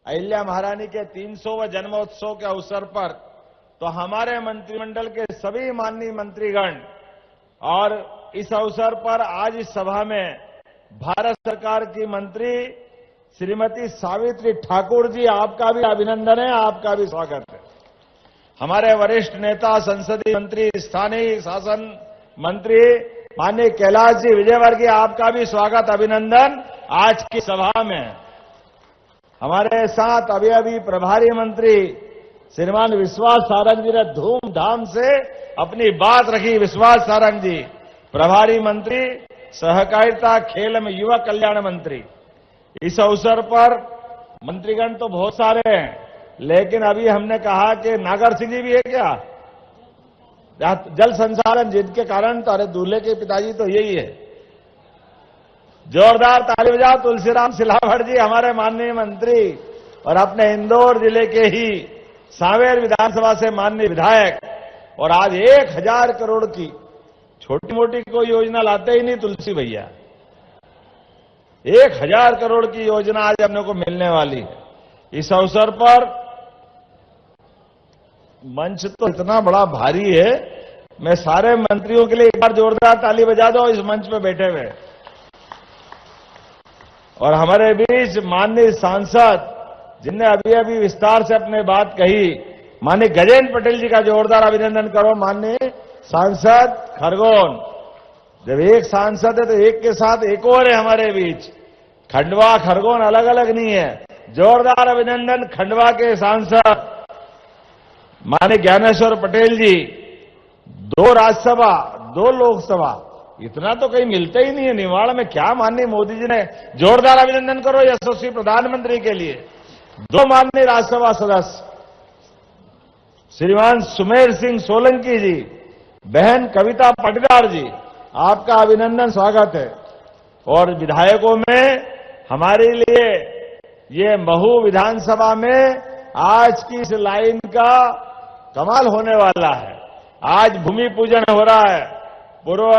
अहिल्या महारानी के 300वें जन्मोत्सव के अवसर पर, तो हमारे मंत्रिमंडल के सभी माननीय मंत्रीगण और इस अवसर पर आज इस सभा में भारत सरकार की मंत्री श्रीमती सावित्री ठाकुर जी, आपका भी अभिनंदन है, आपका भी स्वागत है। हमारे वरिष्ठ नेता, संसदीय मंत्री, स्थानीय शासन मंत्री माननीय कैलाश जी विजयवर्गीय, आपका भी स्वागत, अभिनंदन आज की सभा में। हमारे साथ अभी प्रभारी मंत्री श्रीमान विश्वास सारंग जी ने धूमधाम से अपनी बात रखी। विश्वास सारंग जी प्रभारी मंत्री सहकारिता, खेल एवं युवा कल्याण मंत्री। इस अवसर पर मंत्रीगण तो बहुत सारे हैं, लेकिन अभी हमने कहा कि नागर सिंह जी भी है क्या, जल संसाधन, जिनके कारण तो, अरे दूल्हे के पिताजी तो यही है। जोरदार ताली बजाओ तुलसीराम सिलावट जी, हमारे माननीय मंत्री और अपने इंदौर जिले के ही सांवेर विधानसभा से माननीय विधायक। और आज 1000 करोड़ की छोटी मोटी कोई योजना लाते ही नहीं तुलसी भैया, 1000 करोड़ की योजना आज अपने को मिलने वाली है। इस अवसर पर मंच तो इतना बड़ा भारी है, मैं सारे मंत्रियों के लिए एक बार जोरदार ताली बजा दो इस मंच पे बैठे हुए। और हमारे बीच माननीय सांसद जिनने अभी विस्तार से अपने बात कही, माननीय गजेंद्र पटेल जी का जोरदार अभिनंदन करो। माननीय सांसद खरगोन, जब एक सांसद है तो एक के साथ एक और है हमारे बीच, खंडवा खरगोन अलग अलग नहीं है। जोरदार अभिनंदन खंडवा के सांसद माननीय ज्ञानेश्वर पटेल जी, 2 राज्यसभा 2 लोकसभा, इतना तो कहीं मिलता ही नहीं है निवाड़ में। क्या माननीय मोदी जी ने, जोरदार अभिनंदन करो यशस्वी प्रधानमंत्री के लिए। 2 माननीय राज्यसभा सदस्य श्रीमान सुमेर सिंह सोलंकी जी, बहन कविता पाटीदार जी, आपका अभिनंदन स्वागत है। और विधायकों में हमारे लिए ये महू विधानसभा में आज की इस लाइन का कमाल होने वाला है। आज भूमि पूजन हो रहा है। पूर्व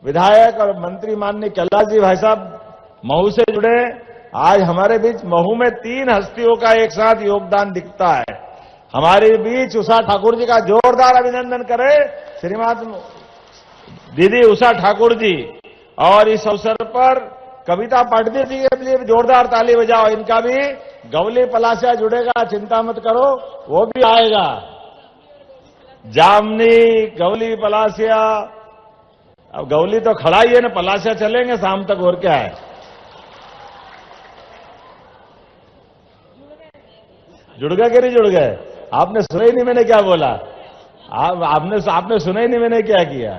विधायक और मंत्री माननीय कैलाश जी भाई साहब महू से जुड़े। आज हमारे बीच महू में 3 हस्तियों का एक साथ योगदान दिखता है। हमारे बीच उषा ठाकुर जी का जोरदार अभिनंदन करें, श्रीमती दीदी उषा ठाकुर जी। और इस अवसर पर कविता पाटीदार जी के लिए जोरदार ताली बजाओ। इनका भी गवली पलासिया जुड़ेगा, चिंता मत करो, वो भी आएगा। जामनी, गवली, पलासिया, अब गवली तो खड़ा ही है ना, पलासिया चलेंगे शाम तक, और क्या है। जुड़ गए कि नहीं जुड़ गए? आपने सुना ही नहीं मैंने क्या बोला, आपने सुना ही नहीं मैंने क्या किया।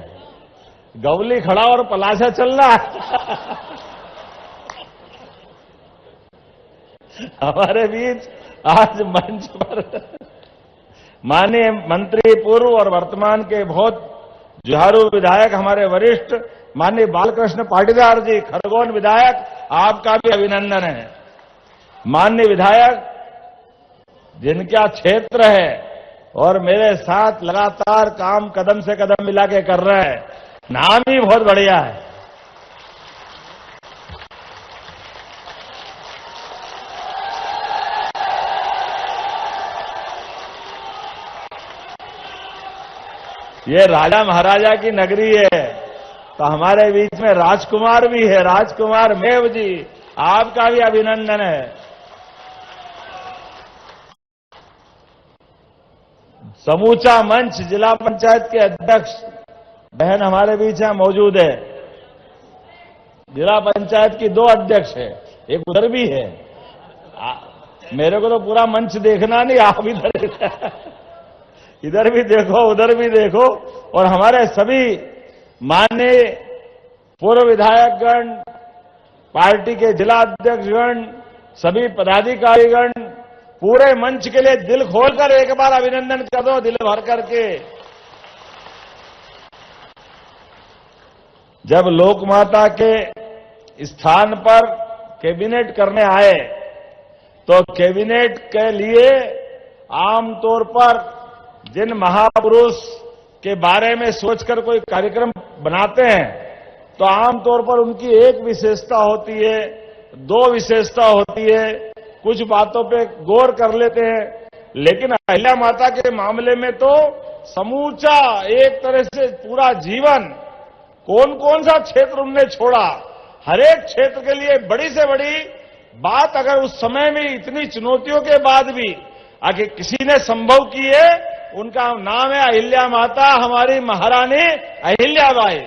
गवली खड़ा और पलासिया चलना। हमारे बीच आज मंच पर माननीय मंत्री, पूर्व और वर्तमान के बहुत जुझारू विधायक, हमारे वरिष्ठ माननीय बालकृष्ण पाटीदार जी, खरगोन विधायक, आपका भी अभिनंदन है। माननीय विधायक जिनका क्षेत्र है और मेरे साथ लगातार काम कदम से कदम मिला के कर रहे हैं, नाम ही बहुत बढ़िया है। ये राजा महाराजा की नगरी है, तो हमारे बीच में राजकुमार भी है, राजकुमार मेव जी, आपका भी अभिनंदन है। समूचा मंच जिला पंचायत के अध्यक्ष बहन हमारे बीच में मौजूद है। जिला पंचायत की 2 अध्यक्ष है, एक उधर भी है। मेरे को तो पूरा मंच देखना नहीं, आप इधर भी देखो, उधर भी देखो। और हमारे सभी माननीय पूर्व विधायकगण, पार्टी के जिला अध्यक्षगण, सभी पदाधिकारीगण, पूरे मंच के लिए दिल खोलकर एक बार अभिनंदन कर दो, दिल भर करके। जब लोकमाता के स्थान पर कैबिनेट करने आए, तो कैबिनेट के लिए आमतौर पर जिन महापुरुष के बारे में सोचकर कोई कार्यक्रम बनाते हैं, तो आमतौर पर उनकी एक विशेषता होती है, 2 विशेषता होती है, कुछ बातों पे गौर कर लेते हैं। लेकिन अहिल्या माता के मामले में तो समूचा एक तरह से पूरा जीवन कौन कौन सा क्षेत्र उनने छोड़ा, हर एक क्षेत्र के लिए बड़ी से बड़ी बात अगर उस समय में इतनी चुनौतियों के बाद भी आगे किसी ने संभव की है, उनका नाम है अहिल्या माता, हमारी महारानी अहिल्याबाई।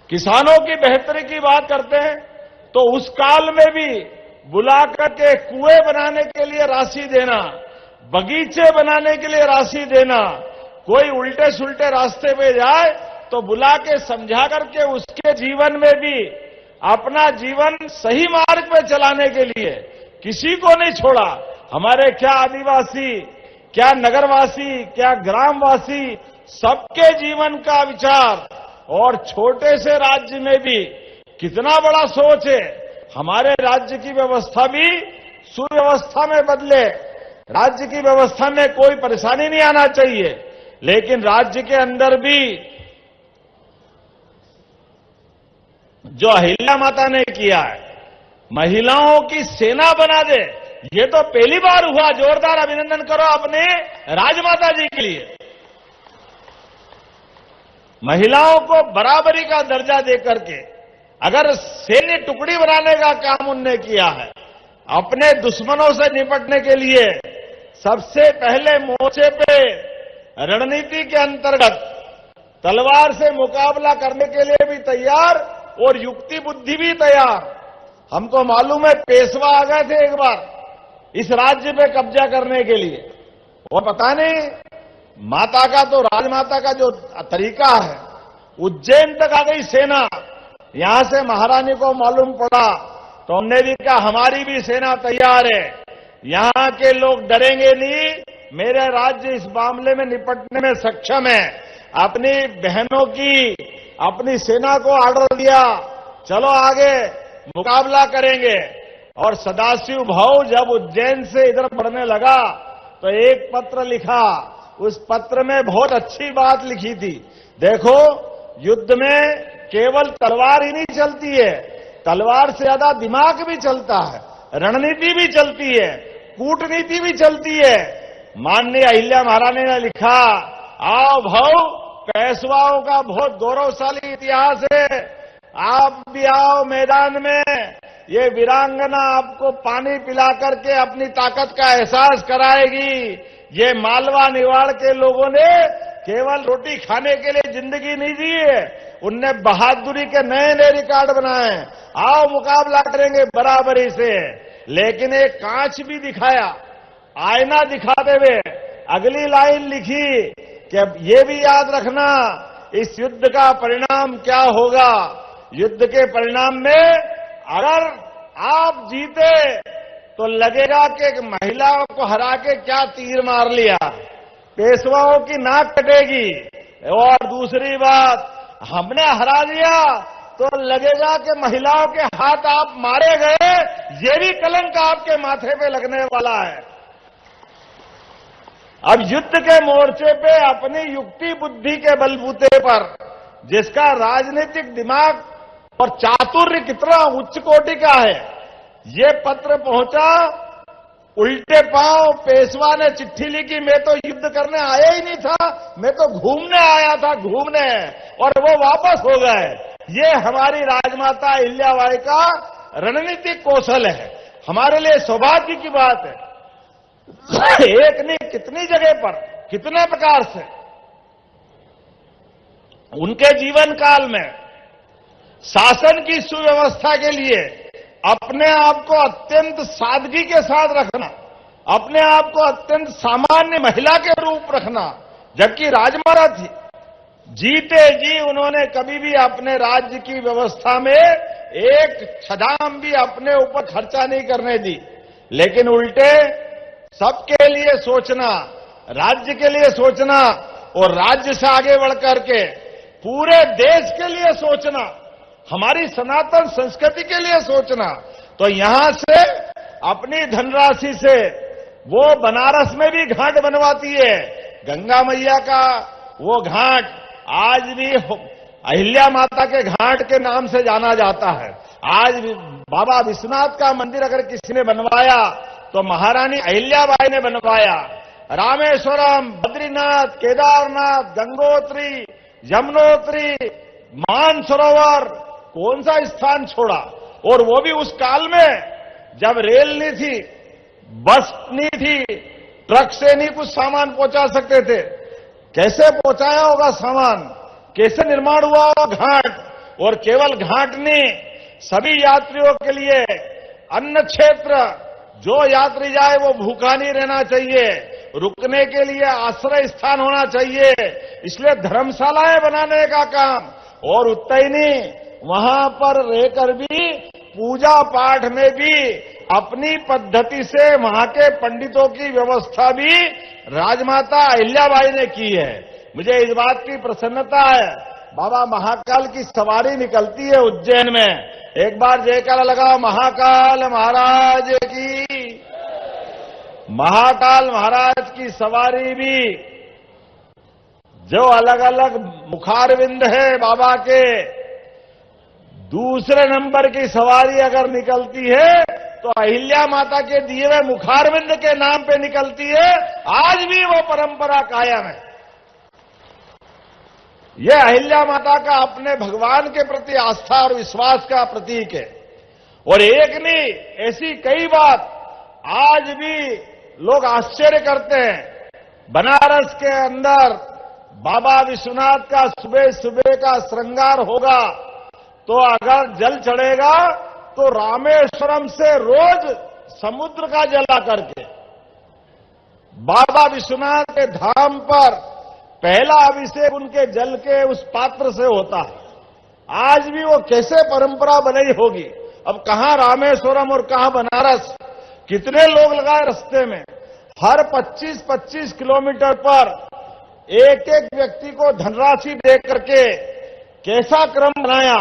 किसानों की बेहतरी की बात करते हैं तो उस काल में भी बुला करके कुएं बनाने के लिए राशि देना, बगीचे बनाने के लिए राशि देना, कोई उल्टे सुल्टे रास्ते पे जाए तो बुला के समझा करके उसके जीवन में भी अपना जीवन सही मार्ग पे चलाने के लिए किसी को नहीं छोड़ा। हमारे क्या आदिवासी, क्या नगरवासी, क्या ग्रामवासी, सबके जीवन का विचार, और छोटे से राज्य में भी कितना बड़ा सोच है। हमारे राज्य की व्यवस्था भी सुव्यवस्था में बदले, राज्य की व्यवस्था में कोई परेशानी नहीं आना चाहिए, लेकिन राज्य के अंदर भी जो अहिल्या माता ने किया है, महिलाओं की सेना बना दे, ये तो पहली बार हुआ। जोरदार अभिनंदन करो अपने राजमाता जी के लिए। महिलाओं को बराबरी का दर्जा देकर के अगर सैन्य टुकड़ी बनाने का काम उनने किया है, अपने दुश्मनों से निपटने के लिए सबसे पहले मोर्चे पे रणनीति के अंतर्गत तलवार से मुकाबला करने के लिए भी तैयार और युक्ति बुद्धि भी तैयार। हमको मालूम है पेशवा आ गए थे एक बार इस राज्य पे कब्जा करने के लिए, और पता नहीं माता का तो राजमाता का जो तरीका है, उज्जैन तक आ गई सेना। यहां से महारानी को मालूम पड़ा तो हमने भी कहा हमारी भी सेना तैयार है, यहां के लोग डरेंगे नहीं, मेरे राज्य इस मामले में निपटने में सक्षम है। अपनी बहनों की, अपनी सेना को ऑर्डर दिया, चलो आगे मुकाबला करेंगे। और सदाशिव भाऊ जब उज्जैन से इधर बढ़ने लगा तो एक पत्र लिखा, उस पत्र में बहुत अच्छी बात लिखी थी। देखो, युद्ध में केवल तलवार ही नहीं चलती है, तलवार से ज्यादा दिमाग भी चलता है, रणनीति भी चलती है, कूटनीति भी चलती है। माननीय अहिल्या महारानी ने लिखा, आओ भाऊ, पेशवाओं का बहुत गौरवशाली इतिहास है, आप भी आओ मैदान में, ये वीरांगना आपको पानी पिला करके अपनी ताकत का एहसास कराएगी। ये मालवा निवाड़ के लोगों ने केवल रोटी खाने के लिए जिंदगी नहीं दी है, उनने बहादुरी के नए नए रिकॉर्ड बनाए। आओ मुकाबला करेंगे बराबरी से। लेकिन एक कांच भी दिखाया, आईना दिखाते हुए अगली लाइन लिखी कि ये भी याद रखना, इस युद्ध का परिणाम क्या होगा। युद्ध के परिणाम में अगर आप जीते तो लगेगा कि एक महिलाओं को हरा के क्या तीर मार लिया, पेशवाओं की नाक कटेगी। और दूसरी बात, हमने हरा दिया तो लगेगा कि महिलाओं के हाथ आप मारे गए, ये भी कलंक आपके माथे पे लगने वाला है। अब युद्ध के मोर्चे पे अपनी युक्ति बुद्धि के बलबूते पर, जिसका राजनीतिक दिमाग और चातुर्य कितना उच्च कोटि का है, ये पत्र पहुंचा, उल्टे पांव पेशवा ने चिट्ठी लिखी, मैं तो युद्ध करने आया ही नहीं था, मैं तो घूमने आया था, घूमने, और वो वापस हो गए। ये हमारी राजमाता अहिल्याबाई का रणनीतिक कौशल है, हमारे लिए सौभाग्य की बात है। एक नहीं, कितनी जगह पर, कितने प्रकार से उनके जीवन काल में शासन की सुव्यवस्था के लिए अपने आप को अत्यंत सादगी के साथ रखना, अपने आप को अत्यंत सामान्य महिला के रूप रखना, जबकि राजमाता थी। जीते जी उन्होंने कभी भी अपने राज्य की व्यवस्था में एक छदाम भी अपने ऊपर खर्चा नहीं करने दी, लेकिन उल्टे सबके लिए सोचना, राज्य के लिए सोचना, और राज्य से आगे बढ़ करके पूरे देश के लिए सोचना, हमारी सनातन संस्कृति के लिए सोचना। तो यहां से अपनी धनराशि से वो बनारस में भी घाट बनवाती है। गंगा मैया का वो घाट आज भी अहिल्या माता के घाट के नाम से जाना जाता है। आज भी बाबा विश्वनाथ का मंदिर अगर किसी ने बनवाया तो महारानी अहिल्याबाई ने बनवाया। रामेश्वरम, बद्रीनाथ, केदारनाथ, गंगोत्री, यमुनोत्री, मानसरोवर कौन सा स्थान छोड़ा, और वो भी उस काल में जब रेल नहीं थी, बस नहीं थी, ट्रक से नहीं कुछ सामान पहुंचा सकते थे। कैसे पहुंचाया होगा सामान, कैसे निर्माण हुआ होगा घाट, और केवल घाट नहीं, सभी यात्रियों के लिए अन्न क्षेत्र, जो यात्री जाए वो भूखा नहीं रहना चाहिए, रुकने के लिए आश्रय स्थान होना चाहिए, इसलिए धर्मशालाएं बनाने का काम, और उतना ही नहीं, वहां पर रहकर भी पूजा पाठ में भी अपनी पद्धति से वहां के पंडितों की व्यवस्था भी राजमाता अहिल्याबाई ने की है। मुझे इस बात की प्रसन्नता है, बाबा महाकाल की सवारी निकलती है उज्जैन में, एक बार जयकारा लगाओ महाकाल महाराज की। महाकाल महाराज की सवारी भी, जो अलग अलग मुखारविंद है बाबा के, दूसरे नंबर की सवारी अगर निकलती है तो अहिल्या माता के दिए हुए मुखारविंद के नाम पे निकलती है। आज भी वो परंपरा कायम है। यह अहिल्या माता का अपने भगवान के प्रति आस्था और विश्वास का प्रतीक है। और एक नहीं, ऐसी कई बात आज भी लोग आश्चर्य करते हैं। बनारस के अंदर बाबा विश्वनाथ का सुबह सुबह का श्रृंगार होगा तो अगर जल चढ़ेगा तो रामेश्वरम से रोज समुद्र का जल आकर के बाबा विश्वनाथ के धाम पर पहला अभिषेक उनके जल के उस पात्र से होता है। आज भी वो कैसे परंपरा बनाई होगी। अब कहां रामेश्वरम और कहां बनारस, कितने लोग लगाए रास्ते में। हर 25-25 किलोमीटर पर एक एक व्यक्ति को धनराशि दे करके कैसा क्रम बनाया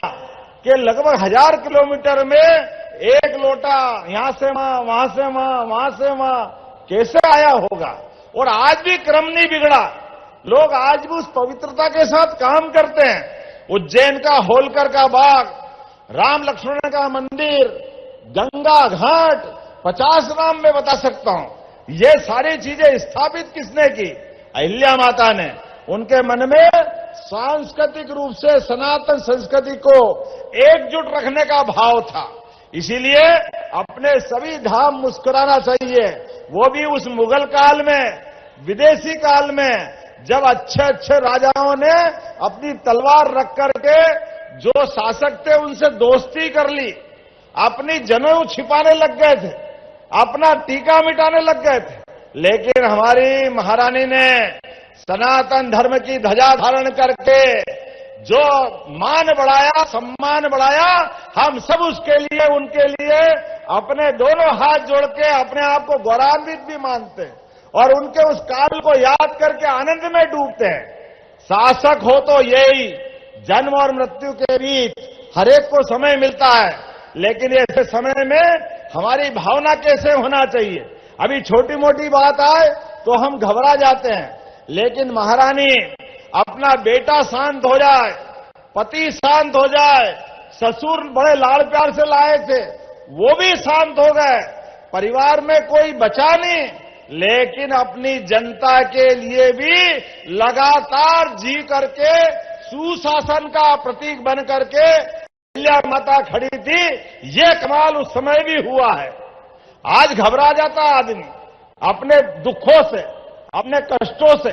कि लगभग 1000 किलोमीटर में एक लोटा यहां से वहां से वहां से वहां कैसे आया होगा। और आज भी क्रम नहीं बिगड़ा, लोग आज भी उस पवित्रता के साथ काम करते हैं। उज्जैन का होलकर का बाग, राम लक्ष्मण का मंदिर, गंगा घाट, 50 नाम मैं बता सकता हूं। ये सारी चीजें स्थापित किसने की? अहिल्या माता ने। उनके मन में सांस्कृतिक रूप से सनातन संस्कृति को एकजुट रखने का भाव था, इसीलिए अपने सभी धाम मुस्कुराना चाहिए। वो भी उस मुगल काल में, विदेशी काल में, जब अच्छे अच्छे राजाओं ने अपनी तलवार रख करके जो शासक थे उनसे दोस्ती कर ली, अपनी जनेऊ छिपाने लग गए थे, अपना टीका मिटाने लग गए थे। लेकिन हमारी महारानी ने सनातन धर्म की ध्वजा धारण करके जो मान बढ़ाया, सम्मान बढ़ाया, हम सब उसके लिए, उनके लिए अपने दोनों हाथ जोड़ के अपने आप को गौरवान्वित भी मानते हैं और उनके उस काल को याद करके आनंद में डूबते हैं। शासक हो तो यही, जन्म और मृत्यु के बीच हरेक को समय मिलता है, लेकिन ऐसे समय में हमारी भावना कैसे होना चाहिए। अभी छोटी मोटी बात आए तो हम घबरा जाते हैं, लेकिन महारानी अपना बेटा शांत हो जाए, पति शांत हो जाए, ससुर बड़े लाड़ प्यार से लाए थे वो भी शांत हो गए, परिवार में कोई बचा नहीं, लेकिन अपनी जनता के लिए भी लगातार जी करके सुशासन का प्रतीक बन करके अहिल्या माता खड़ी थी। ये कमाल उस समय भी हुआ है। आज घबरा जाता आदमी अपने दुखों से, अपने कष्टों से,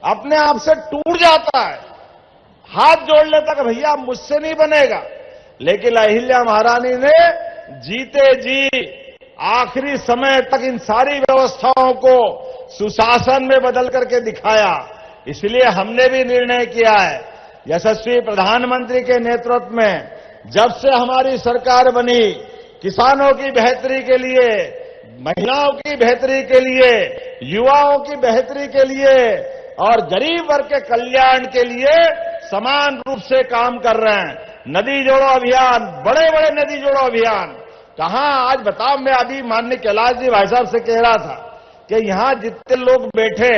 अपने आप से टूट जाता है, हाथ जोड़ लेता कि भैया मुझसे नहीं बनेगा। लेकिन अहिल्या महारानी ने जीते जी आखिरी समय तक इन सारी व्यवस्थाओं को सुशासन में बदल करके दिखाया। इसलिए हमने भी निर्णय किया है, यशस्वी प्रधानमंत्री के नेतृत्व में जब से हमारी सरकार बनी, किसानों की बेहतरी के लिए, महिलाओं की बेहतरी के लिए, युवाओं की बेहतरी के लिए और गरीब वर्ग के कल्याण के लिए समान रूप से काम कर रहे हैं। नदी जोड़ो अभियान, बड़े बड़े नदी जोड़ो अभियान कहां आज बताओ। मैं अभी माननीय कैलाश जी भाई साहब से कह रहा था कि यहां जितने लोग बैठे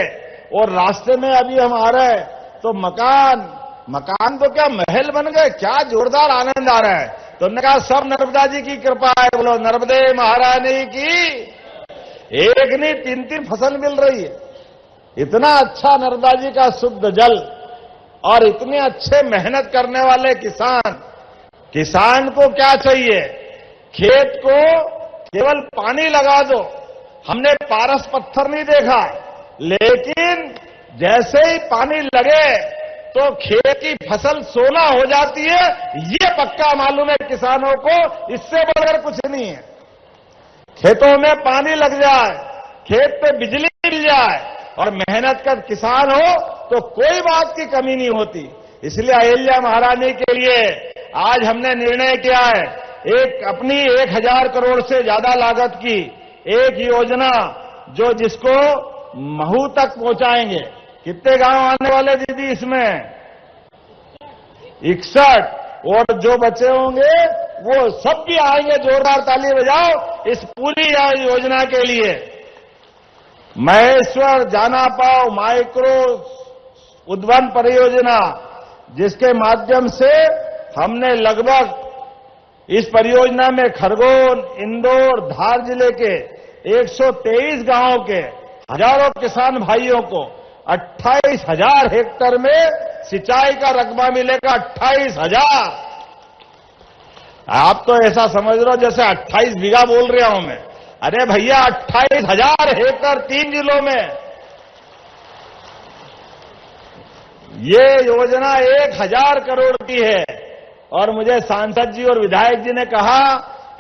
और रास्ते में अभी हम आ रहे तो मकान तो क्या महल बन गए, क्या जोरदार आनंद आ रहा है। तो हमने कहा सब नर्मदा जी की कृपा है, बोलो नर्मदे महारानी की। एक नहीं 3-3 फसल मिल रही है। इतना अच्छा नर्मदा जी का शुद्ध जल और इतने अच्छे मेहनत करने वाले किसान को क्या चाहिए? खेत को केवल पानी लगा दो। हमने पारस पत्थर नहीं देखा, लेकिन जैसे ही पानी लगे तो खेत की फसल सोना हो जाती है। ये पक्का मालूम है किसानों को, इससे बढ़कर कुछ नहीं है। खेतों में पानी लग जाए, खेत पे बिजली मिल जाए और मेहनत कर किसान हो तो कोई बात की कमी नहीं होती। इसलिए अहिल्या महारानी के लिए आज हमने निर्णय किया है, अपनी 1000 करोड़ से ज्यादा लागत की एक योजना जिसको महू तक पहुंचाएंगे। कितने गांव आने वाले दीदी इसमें? 61। और जो बचे होंगे वो सब भी आएंगे। जोरदार ताली बजाओ इस पूरी योजना के लिए। महेश्वर जानापाव माइक्रो उद्वन परियोजना, जिसके माध्यम से हमने लगभग इस परियोजना में खरगोन, इंदौर, धार जिले के 123 गांवों के हजारों किसान भाइयों को 28,000 हेक्टेयर में सिंचाई का रकबा मिलेगा। 28,000। आप तो ऐसा समझ लो जैसे 28 बीघा बोल रहा हूं मैं। अरे भैया 28,000 हेक्टेयर 3 जिलों में। ये योजना 1000 करोड़ की है। और मुझे सांसद जी और विधायक जी ने कहा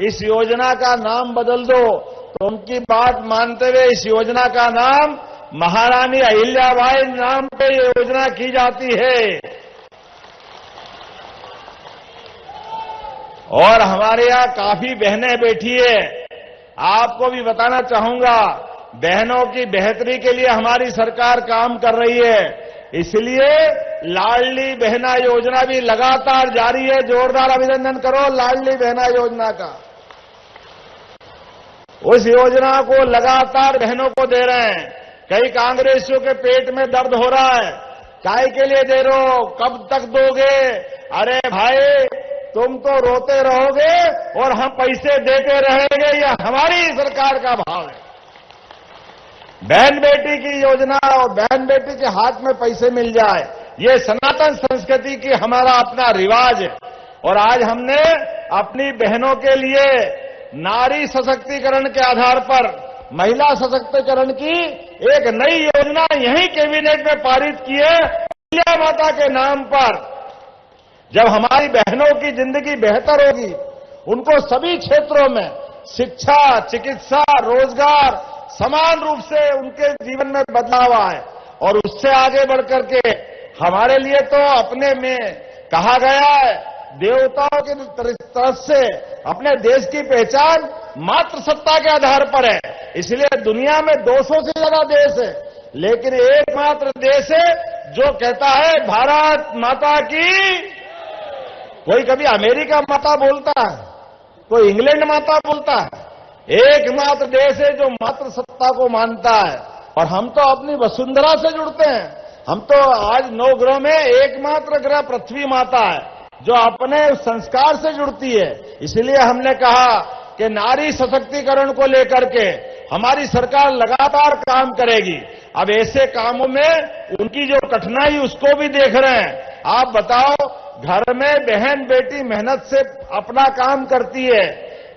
इस योजना का नाम बदल दो, तो उनकी बात मानते हुए इस योजना का नाम महारानी अहिल्याबाई नाम पे योजना की जाती है। और हमारे यहां काफी बहनें बैठी है। आपको भी बताना चाहूंगा, बहनों की बेहतरी के लिए हमारी सरकार काम कर रही है। इसलिए लाडली बहना योजना भी लगातार जारी है। जोरदार अभिनंदन करो लाडली बहना योजना का। उस योजना को लगातार बहनों को दे रहे हैं। कई कांग्रेसियों के पेट में दर्द हो रहा है, काय के लिए दे रहे हो, कब तक दोगे? अरे भाई तुम तो रोते रहोगे और हम पैसे देते रहेंगे, यह हमारी सरकार का भाव है। बहन बेटी की योजना और बहन बेटी के हाथ में पैसे मिल जाए, ये सनातन संस्कृति की हमारा अपना रिवाज है। और आज हमने अपनी बहनों के लिए नारी सशक्तिकरण के आधार पर महिला सशक्तिकरण की एक नई योजना यही कैबिनेट में पारित की है। अहिल्या माता के नाम पर जब हमारी बहनों की जिंदगी बेहतर होगी, उनको सभी क्षेत्रों में शिक्षा, चिकित्सा, रोजगार समान रूप से उनके जीवन में बदलाव आए। और उससे आगे बढ़कर के हमारे लिए तो अपने में कहा गया है, देवताओं की तरफ से अपने देश की पहचान मातृसत्ता के आधार पर है। इसलिए दुनिया में 200 से ज्यादा देश है, लेकिन एकमात्र देश है जो कहता है भारत माता की। कोई कभी अमेरिका माता बोलता है, कोई इंग्लैंड माता बोलता है। एकमात्र देश है जो मातृसत्ता को मानता है। और हम तो अपनी वसुंधरा से जुड़ते हैं। हम तो आज 9 ग्रह में एकमात्र ग्रह पृथ्वी माता है जो अपने संस्कार से जुड़ती है। इसलिए हमने कहा कि नारी सशक्तिकरण को लेकर के हमारी सरकार लगातार काम करेगी। अब ऐसे कामों में उनकी जो कठिनाई उसको भी देख रहे हैं। आप बताओ, घर में बहन बेटी मेहनत से अपना काम करती है,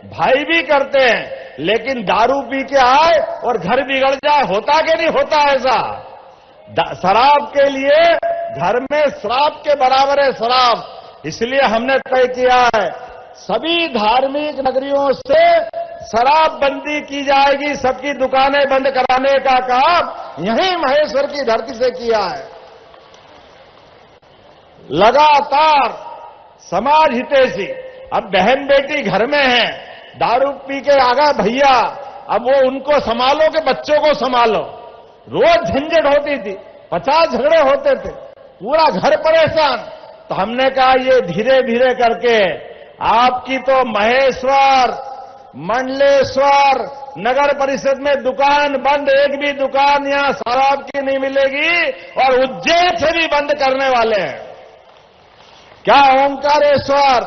भाई भी करते हैं, लेकिन दारू पी के आए और घर बिगड़ जाए, होता कि नहीं होता ऐसा? शराब के लिए घर में श्राप के बराबर है शराब। इसलिए हमने तय किया है सभी धार्मिक नगरियों से शराब बंदी की जाएगी। सबकी दुकानें बंद कराने का काम यहीं महेश्वर की धरती से किया है। लगातार समाज हितैषी, अब बहन बेटी घर में है, दारू पी के आ गए भैया, अब वो उनको संभालो कि बच्चों को संभालो। रोज झंझट होती थी, 50 झगड़े होते थे, पूरा घर परेशान। तो हमने कहा ये धीरे धीरे करके आपकी तो महेश्वर, मंडलेश्वर नगर परिषद में दुकान बंद, एक भी दुकान यहां शराब की नहीं मिलेगी। और उज्जैन से भी बंद करने वाले हैं। क्या ओंकारेश्वर,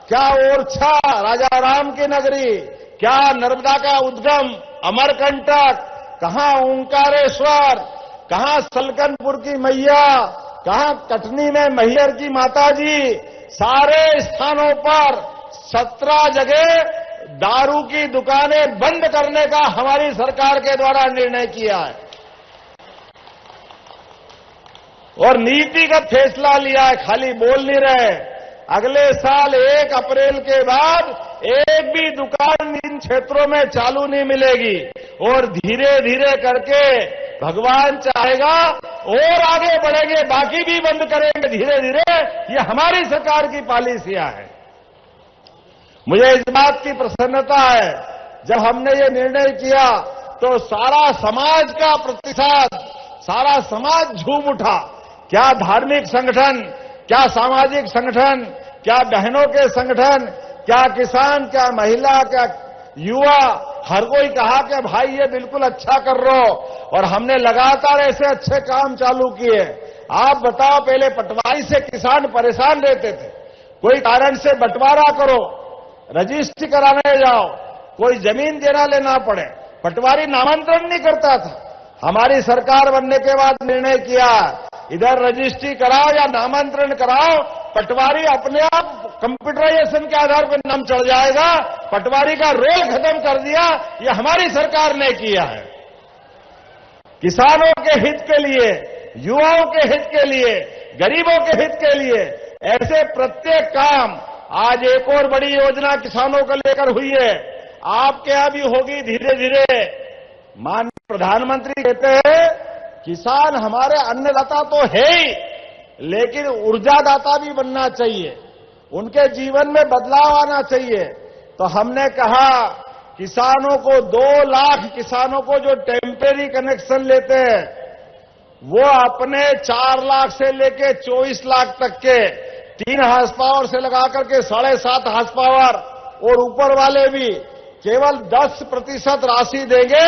क्या ओरछा राजा राम की नगरी, क्या नर्मदा का उद्गम अमरकंटक, कहां ओंकारेश्वर, कहां सलकनपुर की मैया, कहां कटनी में मैहर की माताजी सारे स्थानों पर 17 जगह दारू की दुकानें बंद करने का हमारी सरकार के द्वारा निर्णय किया है और नीतिगत फैसला लिया है। खाली बोल नहीं रहे। अगले साल 1 अप्रैल के बाद एक भी दुकान इन क्षेत्रों में चालू नहीं मिलेगी और धीरे धीरे करके भगवान चाहेगा और आगे बढ़ेंगे, बाकी भी बंद करेंगे धीरे धीरे। ये हमारी सरकार की पॉलिसियां हैं। मुझे इस बात की प्रसन्नता है, जब हमने ये निर्णय किया तो सारा समाज का प्रतिसाद, सारा समाज झूम उठा। क्या धार्मिक संगठन, क्या सामाजिक संगठन, क्या बहनों के संगठन, क्या किसान, क्या महिला, क्या युवा, हर कोई कहा कि भाई ये बिल्कुल अच्छा कर रहे हो और हमने लगातार ऐसे अच्छे काम चालू किए। आप बताओ, पहले पटवारी से किसान परेशान रहते थे, कोई कारण से बंटवारा करो, रजिस्ट्री कराने जाओ, कोई जमीन देना लेना पड़े, पटवारी नामांतरण नहीं करता था। हमारी सरकार बनने के बाद निर्णय किया, इधर रजिस्ट्री कराओ या नामांतरण कराओ, पटवारी अपने आप कंप्यूटराइजेशन के आधार पर नाम चढ़ जाएगा। पटवारी का रोल खत्म कर दिया। यह हमारी सरकार ने किया है। किसानों के हित के लिए, युवाओं के हित के लिए, गरीबों के हित के लिए ऐसे प्रत्येक काम। आज एक और बड़ी योजना किसानों को लेकर हुई है, आपके यहां भी होगी धीरे धीरे। माननीय प्रधानमंत्री कहते हैं किसान हमारे अन्नदाता तो है ही, लेकिन ऊर्जादाता भी बनना चाहिए, उनके जीवन में बदलाव आना चाहिए। तो हमने कहा किसानों को 2 लाख किसानों को जो टेम्परेरी कनेक्शन लेते हैं वो अपने 4 लाख से लेके 24 लाख तक के 3 हार्स पावर से लगाकर के 7.5 हार्स पावर और ऊपर वाले भी केवल 10% राशि देंगे